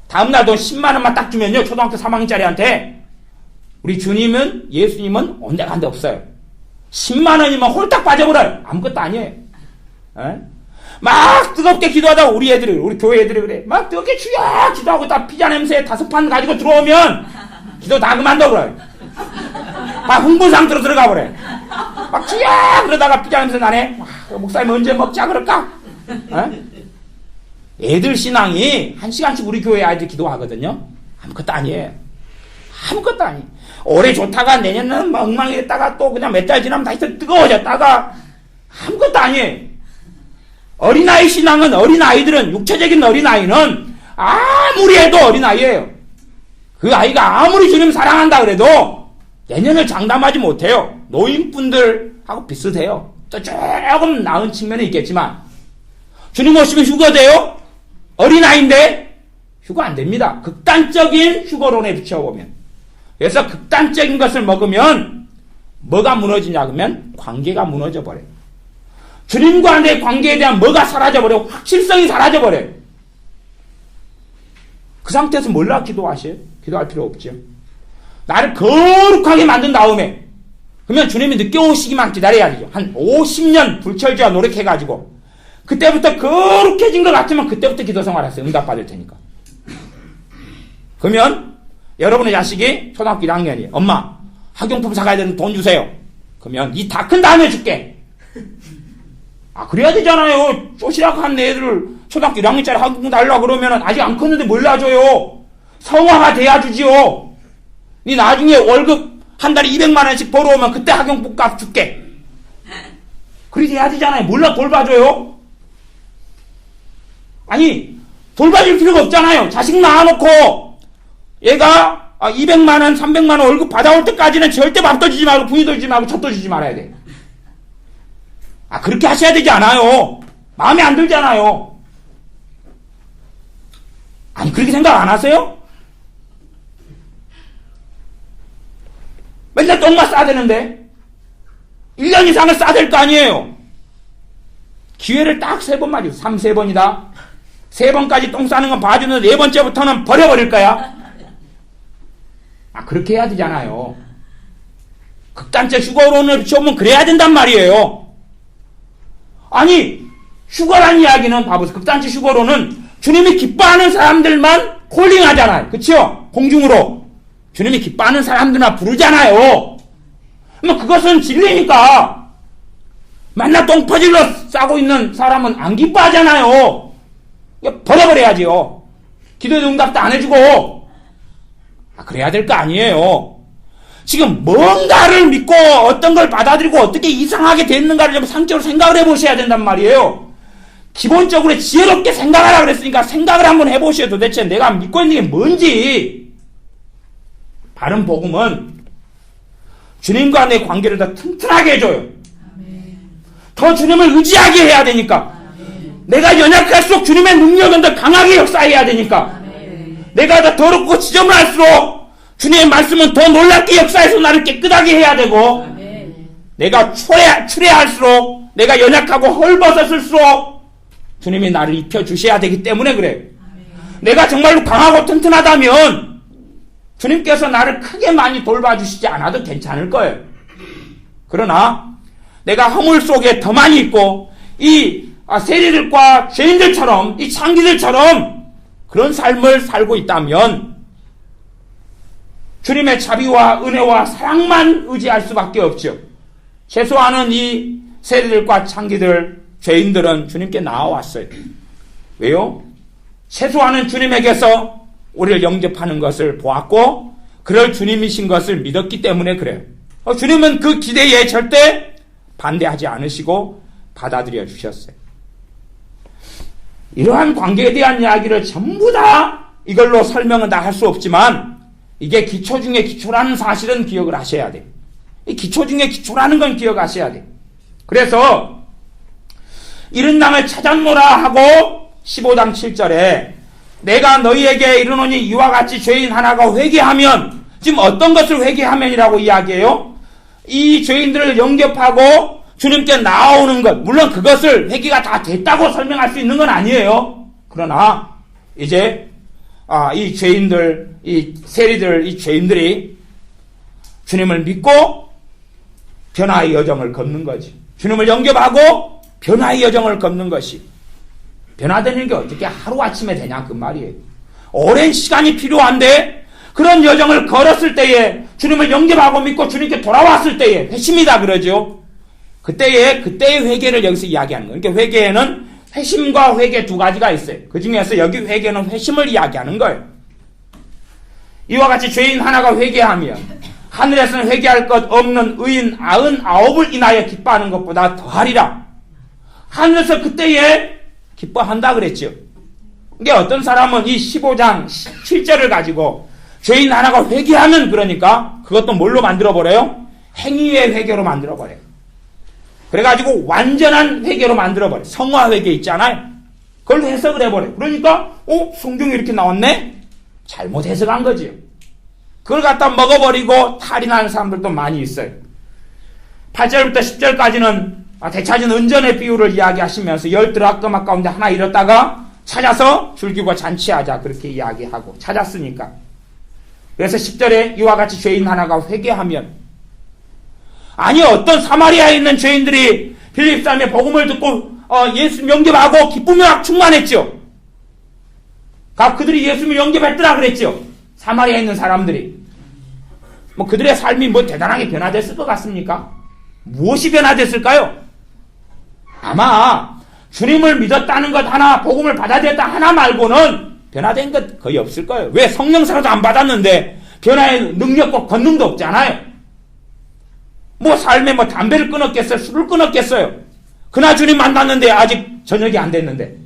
S1: 다음날 돈 10만 원만 딱 주면요, 초등학교 3학년짜리한테 우리 주님은, 예수님은 온데간데 없어요. 10만 원이면 홀딱 빠져버려요. 아무것도 아니에요. 막 뜨겁게 기도하다가 우리 교회 애들이 그래. 막 뜨겁게 주여 기도하고 다 피자 냄새 5판 가지고 들어오면 기도 다 그만둬 버려요. 막 흥분 상태로 들어가 버려요. 막 주여 그러다가 피자 냄새 나네. 목사님 언제 먹자 그럴까? 애들 신앙이 1시간씩 우리 교회 아이들 기도하거든요. 아무것도 아니에요. 아무것도 아니에요. 올해 좋다가 내년은 막 엉망이었다가 또 그냥 몇 달 지나면 다시 뜨거워졌다가 아무것도 아니에요. 어린아이 신앙은, 어린아이들은, 육체적인 어린아이는 아무리 해도 어린아이예요. 그 아이가 아무리 주님 사랑한다 그래도 내년을 장담하지 못해요. 노인분들하고 비슷해요. 또 조금 나은 측면은 있겠지만 주님 오시면 휴거돼요? 어린아이인데 휴거 안 됩니다. 극단적인 휴거론에 비춰보면. 그래서 극단적인 것을 먹으면 뭐가 무너지냐 그러면 관계가 무너져 버려요. 주님과 내 관계에 대한 뭐가 사라져버려? 확실성이 사라져버려요. 그 상태에서 뭘로 기도하셔요? 기도할 필요 없죠. 나를 거룩하게 만든 다음에, 그러면 주님이 늦게 오시기만 기다려야 되죠. 한 50년 불철주야 노력해가지고 그때부터 거룩해진 것 같으면 그때부터 기도 생활하세요. 응답받을 테니까. 그러면 여러분의 자식이 초등학교 1학년이에요. 엄마, 학용품 사가야 되는 돈 주세요. 그러면 이 다 큰 다음에 줄게. 아, 그래야 되잖아요. 쪼시락한 애들을 초등학교 1학년짜리 학용품 달라고 그러면 아직 안 컸는데 뭘 놔줘요. 성화가 돼야 주지요. 니 나중에 월급 한 달에 200만 원씩 벌어오면 그때 학용품 값 줄게. 그렇게 해야 되잖아요. 몰라 돌봐줘요? 아니, 돌봐줄 필요가 없잖아요. 자식 낳아놓고 얘가 200만 원, 300만 원 월급 받아올 때까지는 절대 밥도 주지 말고 분유도 주지 말고 젖도 주지 말아야 돼. 아, 그렇게 하셔야 되지 않아요. 마음에 안 들잖아요. 아니, 그렇게 생각 안 하세요? 맨날 똥만 싸대는데 1년 이상을 싸댈 거 아니에요. 기회를 딱 3번만 줘. 3번이다. 3번까지 똥 싸는 건 봐주는데 4번째부터는 버려버릴 거야. 아, 그렇게 해야 되잖아요. 극단적 휴거론을 비춰보면 그래야 된단 말이에요. 아니, 휴거란 이야기는 봐보세요. 극단적 휴거론은 주님이 기뻐하는 사람들만 콜링하잖아요. 그쵸? 공중으로 주님이 기뻐하는 사람들만 부르잖아요. 뭐 그것은 진리니까. 맨날 똥 퍼질러 싸고 있는 사람은 안 기뻐하잖아요. 버려버려야지요. 기도의 응답도 안 해주고. 아, 그래야 될 거 아니에요. 지금 뭔가를 믿고 어떤 걸 받아들이고 어떻게 이상하게 됐는가를 좀 상적으로 생각을 해보셔야 된단 말이에요. 기본적으로 지혜롭게 생각하라 그랬으니까 생각을 한번 해보셔요. 도대체 내가 믿고 있는 게 뭔지. 바른 복음은 주님과 내 관계를 더 튼튼하게 해줘요. 더 주님을 의지하게 해야 되니까. 내가 연약할수록 주님의 능력은 더 강하게 역사해야 되니까. 내가 더 더럽고 지저분할수록 주님의 말씀은 더 놀랍게 역사해서 나를 깨끗하게 해야 되고, 내가 추레할수록 내가 연약하고 헐벗었을수록 주님이 나를 입혀주셔야 되기 때문에 그래요. 내가 정말로 강하고 튼튼하다면 주님께서 나를 크게 많이 돌봐주시지 않아도 괜찮을 거예요. 그러나 내가 허물 속에 더 많이 있고 이 세리들과 죄인들처럼 이 창기들처럼 그런 삶을 살고 있다면 주님의 자비와 은혜와 사랑만 의지할 수밖에 없죠. 최소한은 이 세리들과 창기들, 죄인들은 주님께 나와왔어요. 왜요? 최소한은 주님에게서 우리를 영접하는 것을 보았고 그럴 주님이신 것을 믿었기 때문에 그래요. 주님은 그 기대에 절대 반대하지 않으시고 받아들여 주셨어요. 이러한 관계에 대한 이야기를 전부 다 이걸로 설명은 다 할 수 없지만 이게 기초 중에 기초라는 사실은 기억을 하셔야 돼요. 이 기초 중에 기초라는 건 기억하셔야 돼요. 그래서 이른 땅을 찾았노라 하고 15장 7절에 내가 너희에게 이르노니 이와 같이 죄인 하나가 회개하면, 지금 어떤 것을 회개하면이라고 이야기해요? 이 죄인들을 영접하고 주님께 나오는 것, 물론 그것을 회개가 다 됐다고 설명할 수 있는 건 아니에요. 그러나 이제 이 죄인들, 이 세리들, 이 죄인들이 주님을 믿고 변화의 여정을 걷는 거지. 주님을 영접하고 변화의 여정을 걷는 것이, 변화되는 게 어떻게 하루아침에 되냐 그 말이에요. 오랜 시간이 필요한데 그런 여정을 걸었을 때에, 주님을 영접하고 믿고 주님께 돌아왔을 때에 회심이다 그러죠. 그때의 회개를 여기서 이야기하는 거예요. 그러니까 회개에는 회심과 회개 두 가지가 있어요. 그 중에서 여기 회개는 회심을 이야기하는 거예요. 이와 같이 죄인 하나가 회개하면 하늘에서는 회개할 것 없는 의인 99을 인하여 기뻐하는 것보다 더하리라. 하늘에서 그때에 기뻐한다 그랬죠. 이게 어떤 사람은 이 15장 7절을 가지고 죄인 하나가 회개하면, 그러니까 그것도 뭘로 만들어버려요? 행위의 회개로 만들어버려요. 그래가지고 완전한 회개로 만들어버려요. 성화 회개 있잖아요. 그걸 해석을 해버려요. 그러니까 성경이 이렇게 나왔네? 잘못 해석한 거지요. 그걸 갖다 먹어버리고 탈이 나는 사람들도 많이 있어요. 8절부터 10절까지는 되찾은 은전의 비유를 이야기하시면서 10드라크마 가운데 하나 잃었다가 찾아서 즐기고 잔치하자 그렇게 이야기하고 찾았으니까. 그래서 10절에 이와 같이 죄인 하나가 회개하면, 아니 어떤 사마리아에 있는 죄인들이 빌립 사람의 복음을 듣고 예수 영접하고 기쁨이 막 충만했죠. 그들이 예수를 영접했더라 그랬죠. 사마리아에 있는 사람들이. 그들의 삶이 대단하게 변화됐을 것 같습니까? 무엇이 변화됐을까요? 아마 주님을 믿었다는 것 하나, 복음을 받아들였다 하나 말고는 변화된 것 거의 없을 거예요. 왜? 성령사도 안 받았는데 변화의 능력과 권능도 없잖아요. 삶에 담배를 끊었겠어요? 술을 끊었겠어요? 그날 주님 만났는데 아직 저녁이 안 됐는데.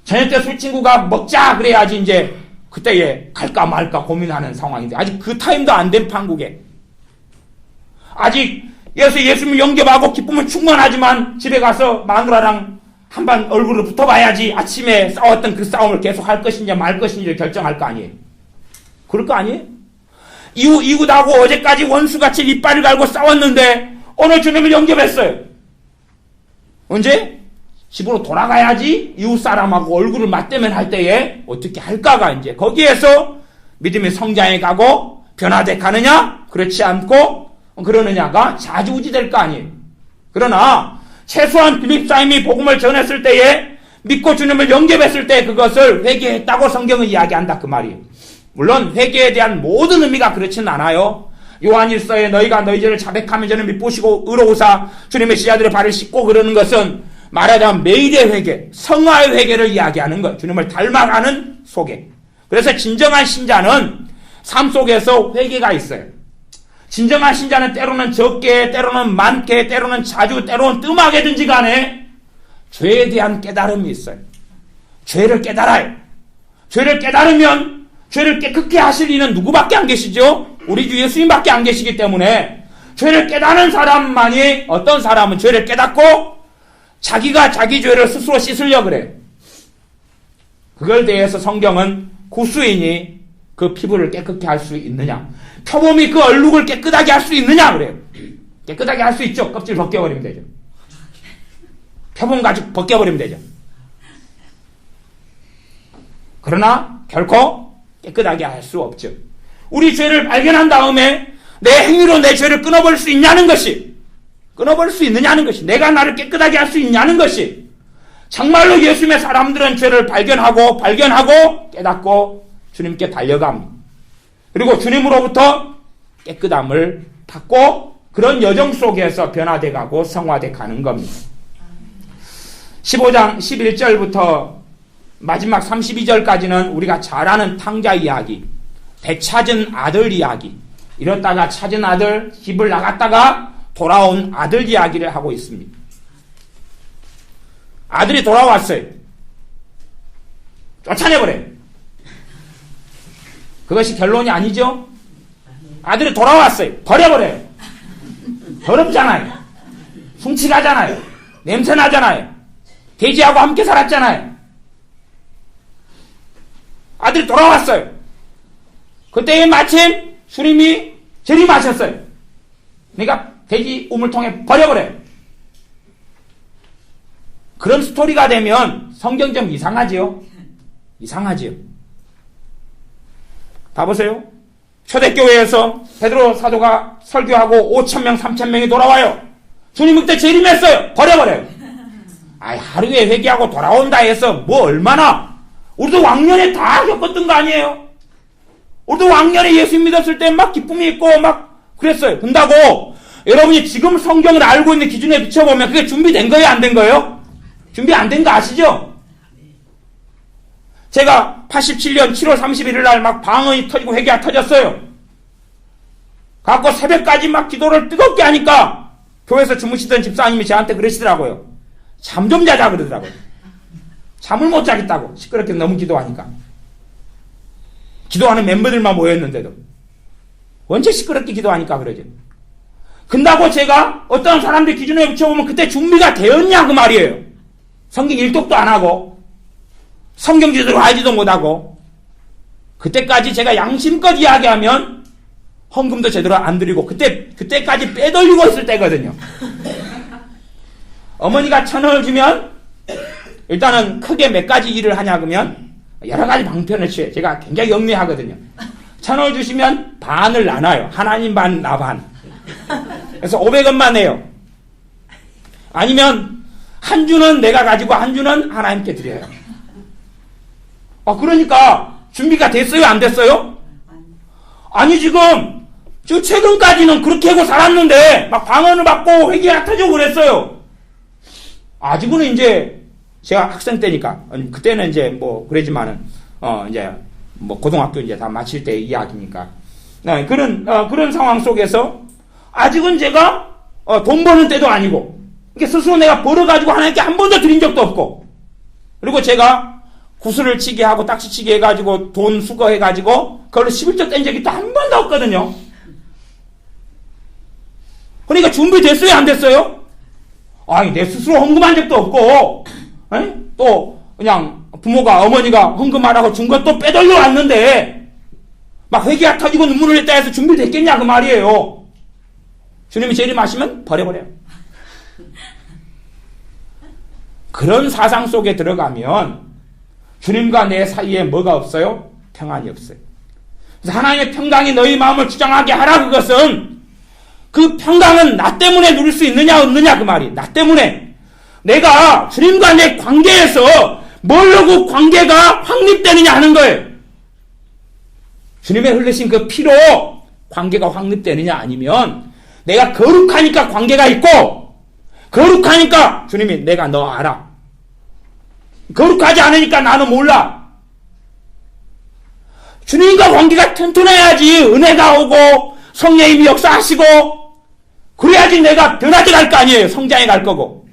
S1: 저녁 때 술 친구가 먹자 그래야지 이제 그때에 갈까 말까 고민하는 상황인데 아직 그 타임도 안 된 판국에 아직 예수님을 영접하고 기쁨은 충만하지만 집에 가서 마누라랑 한번 얼굴을 붙어봐야지 아침에 싸웠던 그 싸움을 계속 할 것인지 말 것인지를 결정할 거 아니에요. 그럴 거 아니에요? 이웃하고 어제까지 원수같이 이빨을 갈고 싸웠는데 오늘 주님을 영접했어요. 언제? 집으로 돌아가야지 이웃 사람하고 얼굴을 맞대면 할 때에 어떻게 할까가 이제 거기에서 믿음의 성장해 가고 변화돼 가느냐? 그렇지 않고 그러느냐가 좌지우지 될 거 아니에요. 그러나 최소한 빌립 사람이 복음을 전했을 때에 믿고 주님을 영접했을 때 그것을 회개했다고 성경은 이야기한다 그 말이에요. 물론 회개에 대한 모든 의미가 그렇지는 않아요. 요한일서에 너희가 너희 죄를 자백하면 저는 미쁘시고 의로우사 주님의 시자들의 발을 씻고 그러는 것은 말하자면 매일의 회개, 성화의 회개를 이야기하는 것, 주님을 닮아가는 소개. 그래서 진정한 신자는 삶 속에서 회개가 있어요. 진정한 신자는 때로는 적게, 때로는 많게, 때로는 자주, 때로는 뜸하게든지 간에 죄에 대한 깨달음이 있어요. 죄를 깨달아요. 죄를 깨달으면 죄를 깨끗게 하실 이는 누구밖에 안 계시죠? 우리 주 예수님밖에 안 계시기 때문에 죄를 깨닫는 사람만이 어떤 사람은 죄를 깨닫고 자기가 자기 죄를 스스로 씻으려고 그래요. 그걸 대해서 성경은 구수인이 그 피부를 깨끗게 할 수 있느냐, 표범이 그 얼룩을 깨끗하게 할 수 있느냐 그래요. 깨끗하게 할 수 있죠. 껍질 벗겨버리면 되죠. 표범 가죽 벗겨버리면 되죠. 그러나 결코 깨끗하게 할 수 없죠. 우리 죄를 발견한 다음에 내 행위로 내 죄를 끊어버릴 수 있냐는 것이, 끊어버릴 수 있느냐는 것이, 내가 나를 깨끗하게 할 수 있냐는 것이, 정말로 예수님의 사람들은 죄를 발견하고 깨닫고 주님께 달려갑니다. 그리고 주님으로부터 깨끗함을 받고 그런 여정 속에서 변화돼 가고 성화돼 가는 겁니다. 15장 11절부터 마지막 32절까지는 우리가 잘 아는 탕자 이야기, 되찾은 아들 이야기, 이렇다가 찾은 아들, 집을 나갔다가 돌아온 아들 이야기를 하고 있습니다. 아들이 돌아왔어요. 쫓아내버려요. 그것이 결론이 아니죠? 아들이 돌아왔어요. 버려버려요. 더럽잖아요. 숭치가잖아요. 냄새나잖아요. 돼지하고 함께 살았잖아요. 아들이 돌아왔어요. 그때에 마침 수님이 재림하셨어요. 그러니까 돼지 우물통에 버려버려요. 그런 스토리가 되면 성경 좀 이상하지요? 이상하지요? 봐보세요. 초대교회에서 베드로 사도가 설교하고 5,000명, 3,000명이 돌아와요. 주님 그때 재림했어요. 버려버려요. 하루에 회개하고 돌아온다 해서 뭐 얼마나, 우리도 왕년에 다 겪었던 거 아니에요? 우리도 왕년에 예수 믿었을 때 막 기쁨이 있고 막 그랬어요. 근다고 여러분이 지금 성경을 알고 있는 기준에 비춰보면 그게 준비된 거예요? 안 된 거예요? 준비 안 된 거 아시죠? 제가 87년 7월 31일 날 막 방언이 터지고 회개가 터졌어요. 갖고 새벽까지 막 기도를 뜨겁게 하니까 교회에서 주무시던 집사님이 저한테 그러시더라고요. 잠 좀 자자 그러더라고요. 잠을 못 자겠다고. 시끄럽게 너무 기도하니까. 기도하는 멤버들만 모였는데도. 언제 시끄럽게 기도하니까 그러죠. 근다고 제가 어떤 사람들 기준에 붙여보면 그때 준비가 되었냐 그 말이에요. 성경 일독도 안 하고 성경 제대로 알지도 못하고 그때까지 제가 양심껏 이야기하면 헌금도 제대로 안 드리고 그때까지 빼돌리고 있을 때거든요. 어머니가 1,000원을 주면 일단은 크게 몇 가지 일을 하냐 그러면 여러 가지 방편을 취해. 제가 굉장히 영리하거든요. 1,000원을 주시면 반을 나눠요. 하나님 반, 나 반. 그래서 500원만 내요. 아니면 한 주는 내가 가지고 한 주는 하나님께 드려요. 그러니까 준비가 됐어요? 안 됐어요? 아니 지금 최근까지는 그렇게 하고 살았는데 막 방언을 받고 회개가 터지고 그랬어요. 아직은 이제 제가 학생 때니까 그때는 이제 뭐 그러지만은 이제 뭐 고등학교 이제 다 마칠 때 이야기니까 그런 상황 속에서 아직은 제가 돈 버는 때도 아니고 이렇게 스스로 내가 벌어가지고 하나님께 한 번도 드린 적도 없고 그리고 제가 구슬을 치게 하고 딱지치게 해가지고 돈 수거해가지고 그걸로 11조 뗀 적이 또 한 번도 없거든요. 그러니까 준비됐어요? 안 됐어요? 아니 내 스스로 헌금한 적도 없고 또 그냥 부모가 어머니가 헌금하라고 준 것도 빼돌려 왔는데 막 회개가 터지고 눈물을 냈다 해서 준비됐겠냐 그 말이에요. 주님이 재림하시면 버려버려요. 그런 사상 속에 들어가면 주님과 내 사이에 뭐가 없어요? 평안이 없어요. 그래서 하나님의 평강이 너희 마음을 주장하게 하라. 그것은 그 평강은 나 때문에 누릴 수 있느냐 없느냐 그 말이. 나 때문에 내가 주님과 내 관계에서 뭘로 그 관계가 확립되느냐 하는 거예요. 주님의 흘리신 그 피로 관계가 확립되느냐 아니면 내가 거룩하니까 관계가 있고 거룩하니까 주님이 내가 너 알아. 거룩하지 않으니까 나는 몰라. 주님과 관계가 튼튼해야지 은혜가 오고 성령님이 역사하시고 그래야지 내가 변화돼 갈 거 아니에요. 성장해 갈 거고.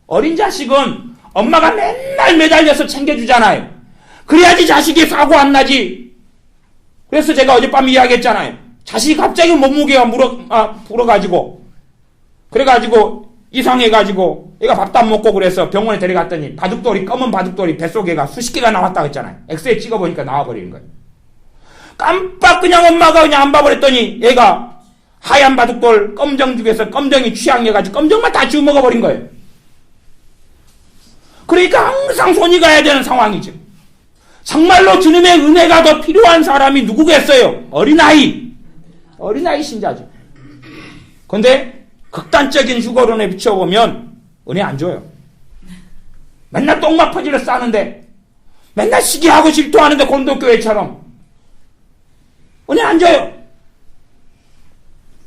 S1: 어린 자식은 엄마가 맨날 매달려서 챙겨주잖아요. 그래야지 자식이 사고 안 나지. 그래서 제가 어젯밤 이야기했잖아요. 자식이 갑자기 몸무게가 불어가지고 그래가지고 이상해가지고 얘가 밥도 안 먹고 그래서 병원에 데려갔더니 바둑돌이 검은 바둑돌이 뱃속에가 수십 개가 나왔다 했잖아요. 엑스레이 찍어보니까 나와버리는 거예요. 깜빡 그냥 엄마가 그냥 안 봐버렸더니 얘가 하얀 바둑돌 검정죽에서 검정이 취향해가지고 검정만 다 지워 먹어버린 거예요. 그러니까 항상 손이 가야 되는 상황이죠. 정말로 주님의 은혜가 더 필요한 사람이 누구겠어요? 어린아이 신자죠. 그런데 극단적인 휴거론에 비춰보면 은혜 안 줘요. 맨날 똥마퍼지를 싸는데 맨날 시기하고 질투하는데 곤도교회처럼 은혜 안 줘요.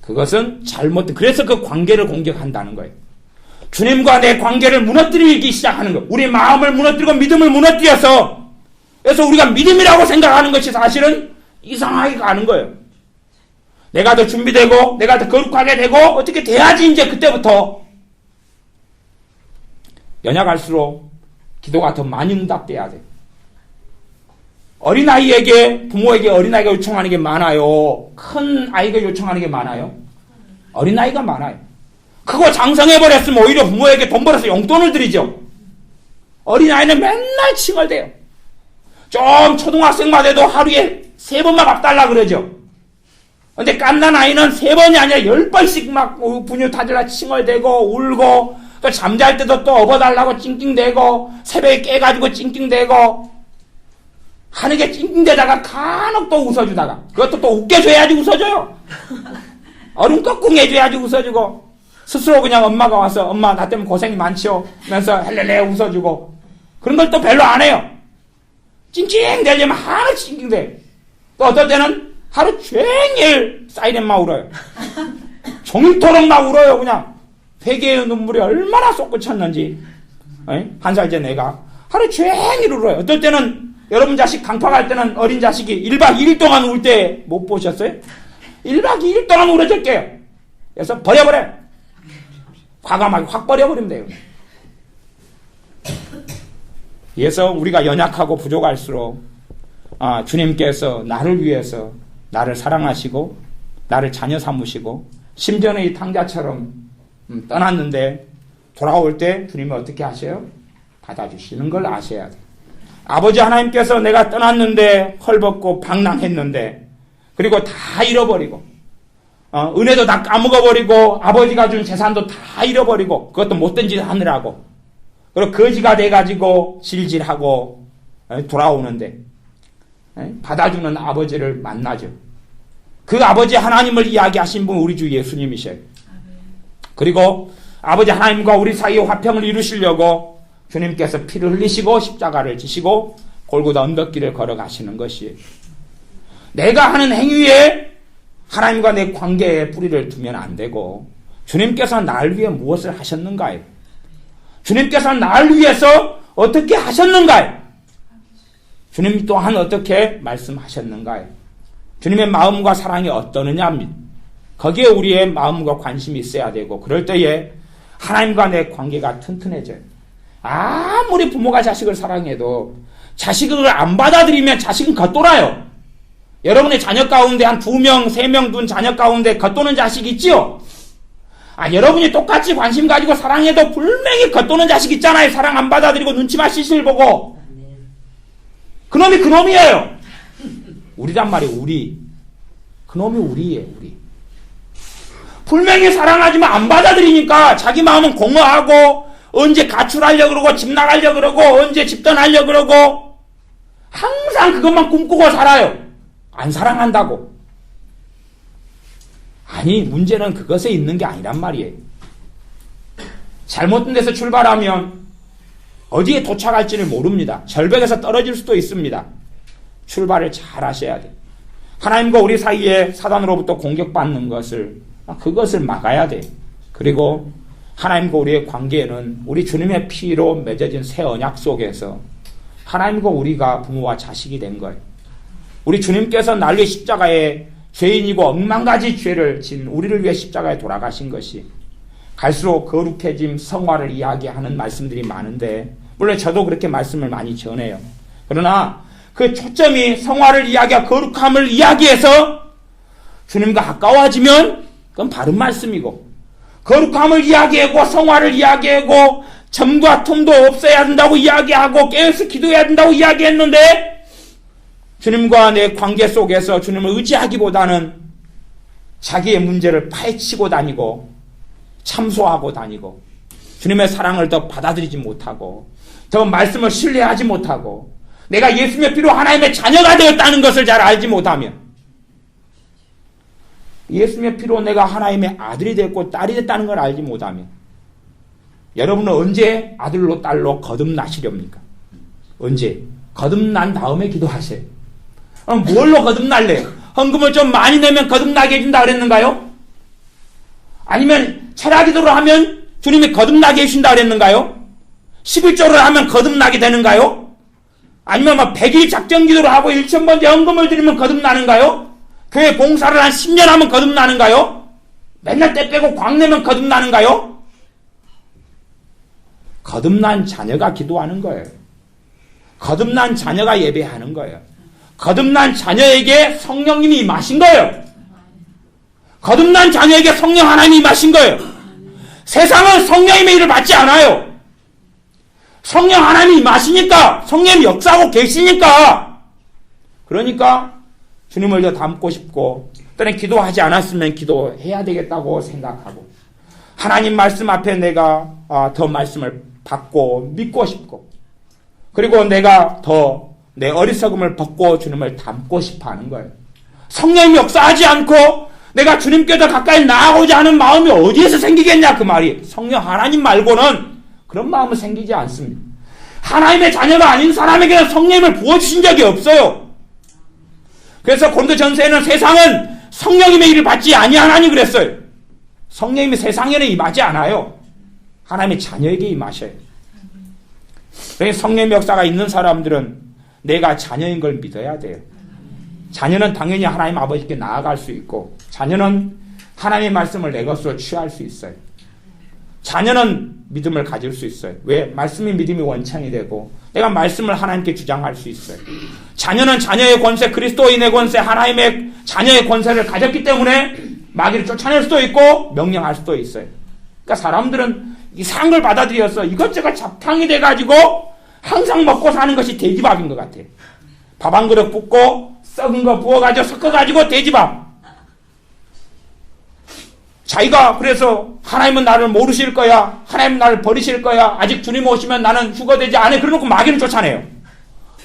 S1: 그것은 그래서 그 관계를 공격한다는 거예요. 주님과 내 관계를 무너뜨리기 시작하는 거예요. 우리 마음을 무너뜨리고 믿음을 무너뜨려서 그래서 우리가 믿음이라고 생각하는 것이 사실은 이상하게 가는 거예요. 내가 더 준비되고 내가 더 거룩하게 되고 어떻게 돼야지 이제 그때부터 연약할수록 기도가 더 많이 응답돼야 돼요. 어린아이에게 부모에게 어린아이가 요청하는 게 많아요. 큰 아이가 요청하는 게 많아요. 어린아이가 많아요. 그거 장성해버렸으면 오히려 부모에게 돈 벌어서 용돈을 드리죠. 어린아이는 맨날 칭얼대요. 좀 초등학생만 해도 하루에 3번만 밥 달라 그러죠. 근데 깐난 아이는 3번이 아니라 10번씩 막 분유 타들라 칭얼대고 울고 또 잠잘 때도 또 업어달라고 찡찡대고 새벽에 깨가지고 찡찡대고 하는 게 찡찡대다가 간혹 또 웃어주다가 그것도 또 웃겨줘야지 웃어줘요. 어른꺼꿍 해줘야지 웃어주고 스스로 그냥 엄마가 와서 엄마 나 때문에 고생이 많죠 하면서 헬렐레 웃어주고 그런 걸 또 별로 안 해요. 찡찡대려면 하루 찡찡대. 또 어떨 때는 하루 종일 사이렌만 울어요. 종일토록 막 울어요. 그냥 회개의 눈물이 얼마나 솟구쳤는지. 한 살 전 애가 하루 종일 울어요. 어떨 때는 여러분 자식 강파 갈 때는 어린 자식이 1박 2일 동안 울 때 못 보셨어요? 1박 2일 동안 울어줄게요. 그래서 버려버려요. 과감하게 확 버려버리면 돼요. 그래서 우리가 연약하고 부족할수록 주님께서 나를 위해서 나를 사랑하시고 나를 자녀 삼으시고 심지어는 이 탕자처럼 떠났는데 돌아올 때 주님이 어떻게 하셔요? 받아주시는 걸 아셔야 돼요. 아버지 하나님께서 내가 떠났는데 헐벗고 방랑했는데 그리고 다 잃어버리고 은혜도 다 까먹어버리고 아버지가 준 재산도 다 잃어버리고 그것도 못된 짓 하느라고 그리고 거지가 돼가지고 질질하고 돌아오는데 받아주는 아버지를 만나죠. 그 아버지 하나님을 이야기하신 분 우리 주 예수님이셔요. 그리고 아버지 하나님과 우리 사이의 화평을 이루시려고 주님께서 피를 흘리시고 십자가를 지시고 골고다 언덕길을 걸어가시는 것이에요. 내가 하는 행위에 하나님과 내 관계에 뿌리를 두면 안 되고 주님께서 날 위해 무엇을 하셨는가요? 주님께서 날 위해서 어떻게 하셨는가요? 주님 또한 어떻게 말씀하셨는가요? 주님의 마음과 사랑이 어떠느냐입니다. 거기에 우리의 마음과 관심이 있어야 되고 그럴 때에 하나님과 내 관계가 튼튼해져요. 아무리 부모가 자식을 사랑해도 자식을 안 받아들이면 자식은 겉돌아요. 여러분의 자녀 가운데 한 2명, 3명 둔 자녀 가운데 겉도는 자식 있지요? 여러분이 똑같이 관심 가지고 사랑해도 분명히 겉도는 자식 있잖아요. 사랑 안 받아들이고 눈치만 시실 보고. 그놈이 그놈이에요. 우리란 말이에요. 우리. 그놈이 우리예요. 우리. 분명히 사랑하지만 안 받아들이니까 자기 마음은 공허하고 언제 가출하려고 그러고 집 나가려고 그러고 언제 집 떠나려고 그러고 항상 그것만 꿈꾸고 살아요. 안 사랑한다고. 아니 문제는 그것에 있는 게 아니란 말이에요. 잘못된 데서 출발하면 어디에 도착할지를 모릅니다. 절벽에서 떨어질 수도 있습니다. 출발을 잘 하셔야 돼요. 하나님과 우리 사이에 사단으로부터 공격받는 것을 그것을 막아야 돼요. 그리고 하나님과 우리의 관계는 우리 주님의 피로 맺어진 새 언약 속에서 하나님과 우리가 부모와 자식이 된 거예요. 우리 주님께서 날 위해 십자가에 죄인이고 억만가지 죄를 진 우리를 위해 십자가에 돌아가신 것이 갈수록 거룩해짐 성화를 이야기하는 말씀들이 많은데 물론 저도 그렇게 말씀을 많이 전해요. 그러나 그 초점이 성화를 이야기하고 거룩함을 이야기해서 주님과 가까워지면 그건 바른 말씀이고 거룩함을 이야기하고 성화를 이야기하고 점과 틈도 없애야 된다고 이야기하고 깨어서 기도해야 된다고 이야기했는데 주님과 내 관계 속에서 주님을 의지하기보다는 자기의 문제를 파헤치고 다니고 참소하고 다니고 주님의 사랑을 더 받아들이지 못하고 더 말씀을 신뢰하지 못하고 내가 예수님의 피로 하나님의 자녀가 되었다는 것을 잘 알지 못하면 예수님의 피로 내가 하나님의 아들이 됐고 딸이 됐다는 걸 알지 못하면 여러분은 언제 아들로 딸로 거듭나시렵니까? 언제? 거듭난 다음에 기도하세요. 그럼 뭘로 거듭날래요? 헌금을 좀 많이 내면 거듭나게 해준다 그랬는가요? 아니면 철야기도를 하면 주님이 거듭나게 해주신다 그랬는가요? 11조를 하면 거듭나게 되는가요? 아니면 100일 작정기도를 하고 1,000번째 헌금을 드리면 거듭나는가요? 교회 봉사를 한 10년 하면 거듭나는가요? 맨날 때 빼고 광 내면 거듭나는가요? 거듭난 자녀가 기도하는 거예요. 거듭난 자녀가 예배하는 거예요. 거듭난 자녀에게 성령님이 임하신 거예요. 거듭난 자녀에게 성령 하나님이 임하신 거예요. 세상은 성령님의 일을 받지 않아요. 성령 하나님이 임하시니까 성령님이 역사하고 계시니까 그러니까 주님을 더 닮고 싶고 또는 기도하지 않았으면 기도해야 되겠다고 생각하고 하나님 말씀 앞에 내가 더 말씀을 받고 믿고 싶고 그리고 내가 더 내 어리석음을 벗고 주님을 닮고 싶어 하는 거예요. 성령님이 역사하지 않고 내가 주님께 더 가까이 나아가고자 하는 마음이 어디에서 생기겠냐 그 말이. 성령 하나님 말고는 그런 마음은 생기지 않습니다. 하나님의 자녀가 아닌 사람에게는 성령님을 부어주신 적이 없어요. 그래서 고린도전서에는 세상은 성령님의 일을 받지 아니하나니 그랬어요. 성령님이 세상에는 임하지 않아요. 하나님의 자녀에게 임하셔요. 그래서 성령의 역사가 있는 사람들은 내가 자녀인 걸 믿어야 돼요. 자녀는 당연히 하나님 아버지께 나아갈 수 있고 자녀는 하나님의 말씀을 내 것으로 취할 수 있어요. 자녀는 믿음을 가질 수 있어요. 왜? 말씀이 믿음이 원천이 되고 내가 말씀을 하나님께 주장할 수 있어요. 자녀는 자녀의 권세, 그리스도인의 권세, 하나님의 자녀의 권세를 가졌기 때문에 마귀를 쫓아낼 수도 있고 명령할 수도 있어요. 그러니까 사람들은 이상한 걸 받아들여서 이것저것 잡탕이 돼가지고 항상 먹고 사는 것이 돼지밥인 것 같아요. 밥 한 그릇 붓고 썩은 거 부어가지고 섞어가지고 돼지밥. 자기가 그래서 하나님은 나를 모르실 거야, 하나님은 나를 버리실 거야, 아직 주님 오시면 나는 휴거되지 않아, 그러놓고 마귀는 쫓아내요.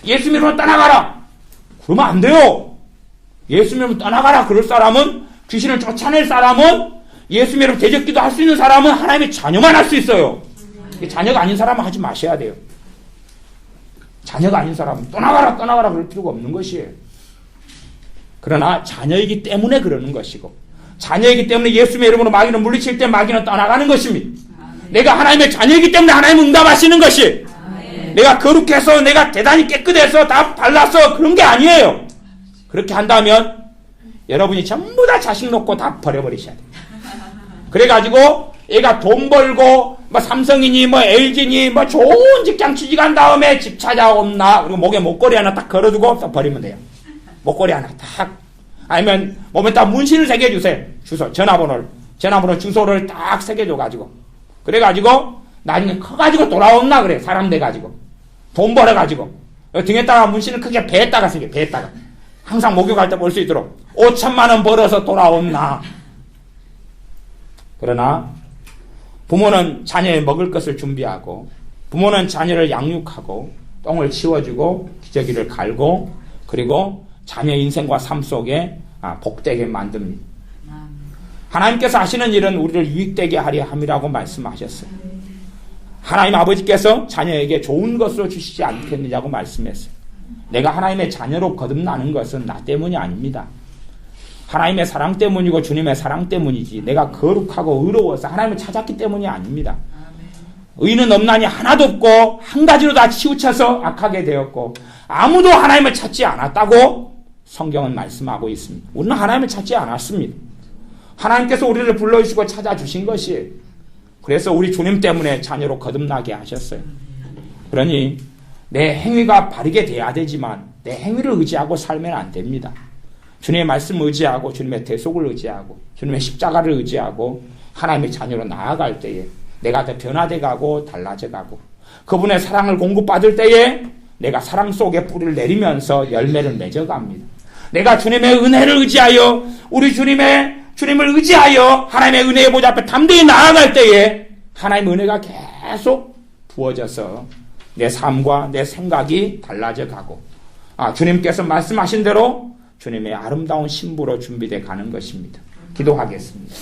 S1: 예수 믿으면 떠나가라. 그러면 안 돼요. 예수 믿으면 떠나가라. 그럴 사람은, 귀신을 쫓아낼 사람은, 예수 믿으면 대적기도 할 수 있는 사람은 하나님의 자녀만 할 수 있어요. 자녀가 아닌 사람은 하지 마셔야 돼요. 자녀가 아닌 사람은 떠나가라 그럴 필요가 없는 것이에요. 그러나 자녀이기 때문에 그러는 것이고, 자녀이기 때문에 예수님의 이름으로 마귀를 물리칠 때 마귀는 떠나가는 것입니다. 내가 하나님의 자녀이기 때문에 하나님은 응답하시는 것이, 내가 거룩해서 내가 대단히 깨끗해서 다 발라서 그런 게 아니에요. 그렇게 한다면 여러분이 전부 다 자식 놓고 다 버려버리셔야 돼요. 그래가지고 얘가 돈 벌고 뭐 삼성이니 뭐 LG니 뭐 좋은 직장 취직한 다음에 집 찾아온나, 그리고 목에 목걸이 하나 딱 걸어두고 또 버리면 돼요. 목걸이 하나 딱, 아니면 몸에다 문신을 새겨주세요. 주소, 전화번호 주소를 딱 새겨줘가지고, 그래가지고 나중에 커가지고 돌아온나 그래. 사람 돼가지고 돈 벌어가지고 등에다가 문신을 크게 배에다가 새겨. 배에다가 항상 목욕할 때 볼 수 있도록 5천만 원 벌어서 돌아온나. 그러나 부모는 자녀의 먹을 것을 준비하고, 부모는 자녀를 양육하고 똥을 치워주고 기저귀를 갈고, 그리고 자녀 인생과 삶 속에 복되게 만듭니다. 하나님께서 하시는 일은 우리를 유익되게 하려 함이라고 말씀하셨어요. 하나님 아버지께서 자녀에게 좋은 것으로 주시지 않겠느냐고 말씀했어요. 내가 하나님의 자녀로 거듭나는 것은 나 때문이 아닙니다. 하나님의 사랑 때문이고 주님의 사랑 때문이지, 내가 거룩하고 의로워서 하나님을 찾았기 때문이 아닙니다. 의는 없나니 하나도 없고 한 가지로 다 치우쳐서 악하게 되었고 아무도 하나님을 찾지 않았다고 성경은 말씀하고 있습니다. 우리는 하나님을 찾지 않았습니다. 하나님께서 우리를 불러주시고 찾아주신 것이에요. 그래서 우리 주님 때문에 자녀로 거듭나게 하셨어요. 그러니 내 행위가 바르게 돼야 되지만 내 행위를 의지하고 살면 안 됩니다. 주님의 말씀을 의지하고 주님의 대속을 의지하고 주님의 십자가를 의지하고 하나님의 자녀로 나아갈 때에 내가 더 변화돼 가고 달라져 가고, 그분의 사랑을 공급받을 때에 내가 사랑 속에 뿌리를 내리면서 열매를 맺어갑니다. 내가 주님의 은혜를 의지하여 우리 주님을 의지하여 하나님의 은혜의 보좌 앞에 담대히 나아갈 때에 하나님의 은혜가 계속 부어져서 내 삶과 내 생각이 달라져 가고, 주님께서 말씀하신 대로 주님의 아름다운 신부로 준비되어 가는 것입니다. 기도하겠습니다.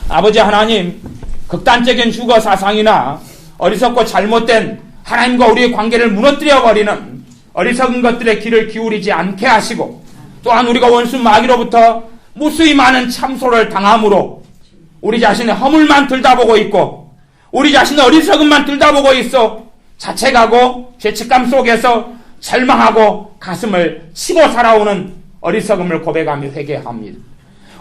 S1: 아버지 하나님, 극단적인 휴거 사상이나 어리석고 잘못된 하나님과 우리의 관계를 무너뜨려버리는 어리석은 것들의 귀를 기울이지 않게 하시고, 또한 우리가 원수 마귀로부터 무수히 많은 참소를 당함으로 우리 자신의 허물만 들다보고 있고, 우리 자신의 어리석음만 들다보고 있어 자책하고 죄책감 속에서 절망하고 가슴을 치고 살아오는 어리석음을 고백하며 회개합니다.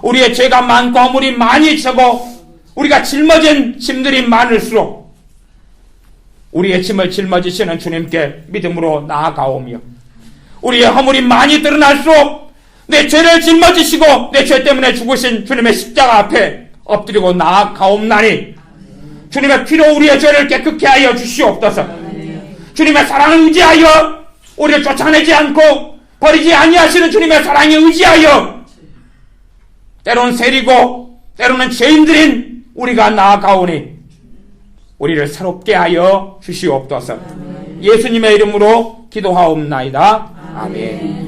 S1: 우리의 죄가 많고 허물이 많이 적어 우리가 짊어진 짐들이 많을수록 우리의 짐을 짊어지시는 주님께 믿음으로 나아가오며, 우리의 허물이 많이 드러날수록 내 죄를 짊어지시고 내 죄 때문에 죽으신 주님의 십자가 앞에 엎드리고 나아가옵나니, 주님의 피로 우리의 죄를 깨끗게 하여 주시옵소서. 주님의 사랑을 의지하여 우리를 쫓아내지 않고 버리지 아니하시는 주님의 사랑에 의지하여 때로는 세리고 때로는 죄인들인 우리가 나아가오니 우리를 새롭게 하여 주시옵소서. 예수님의 이름으로 기도하옵나이다. 아멘.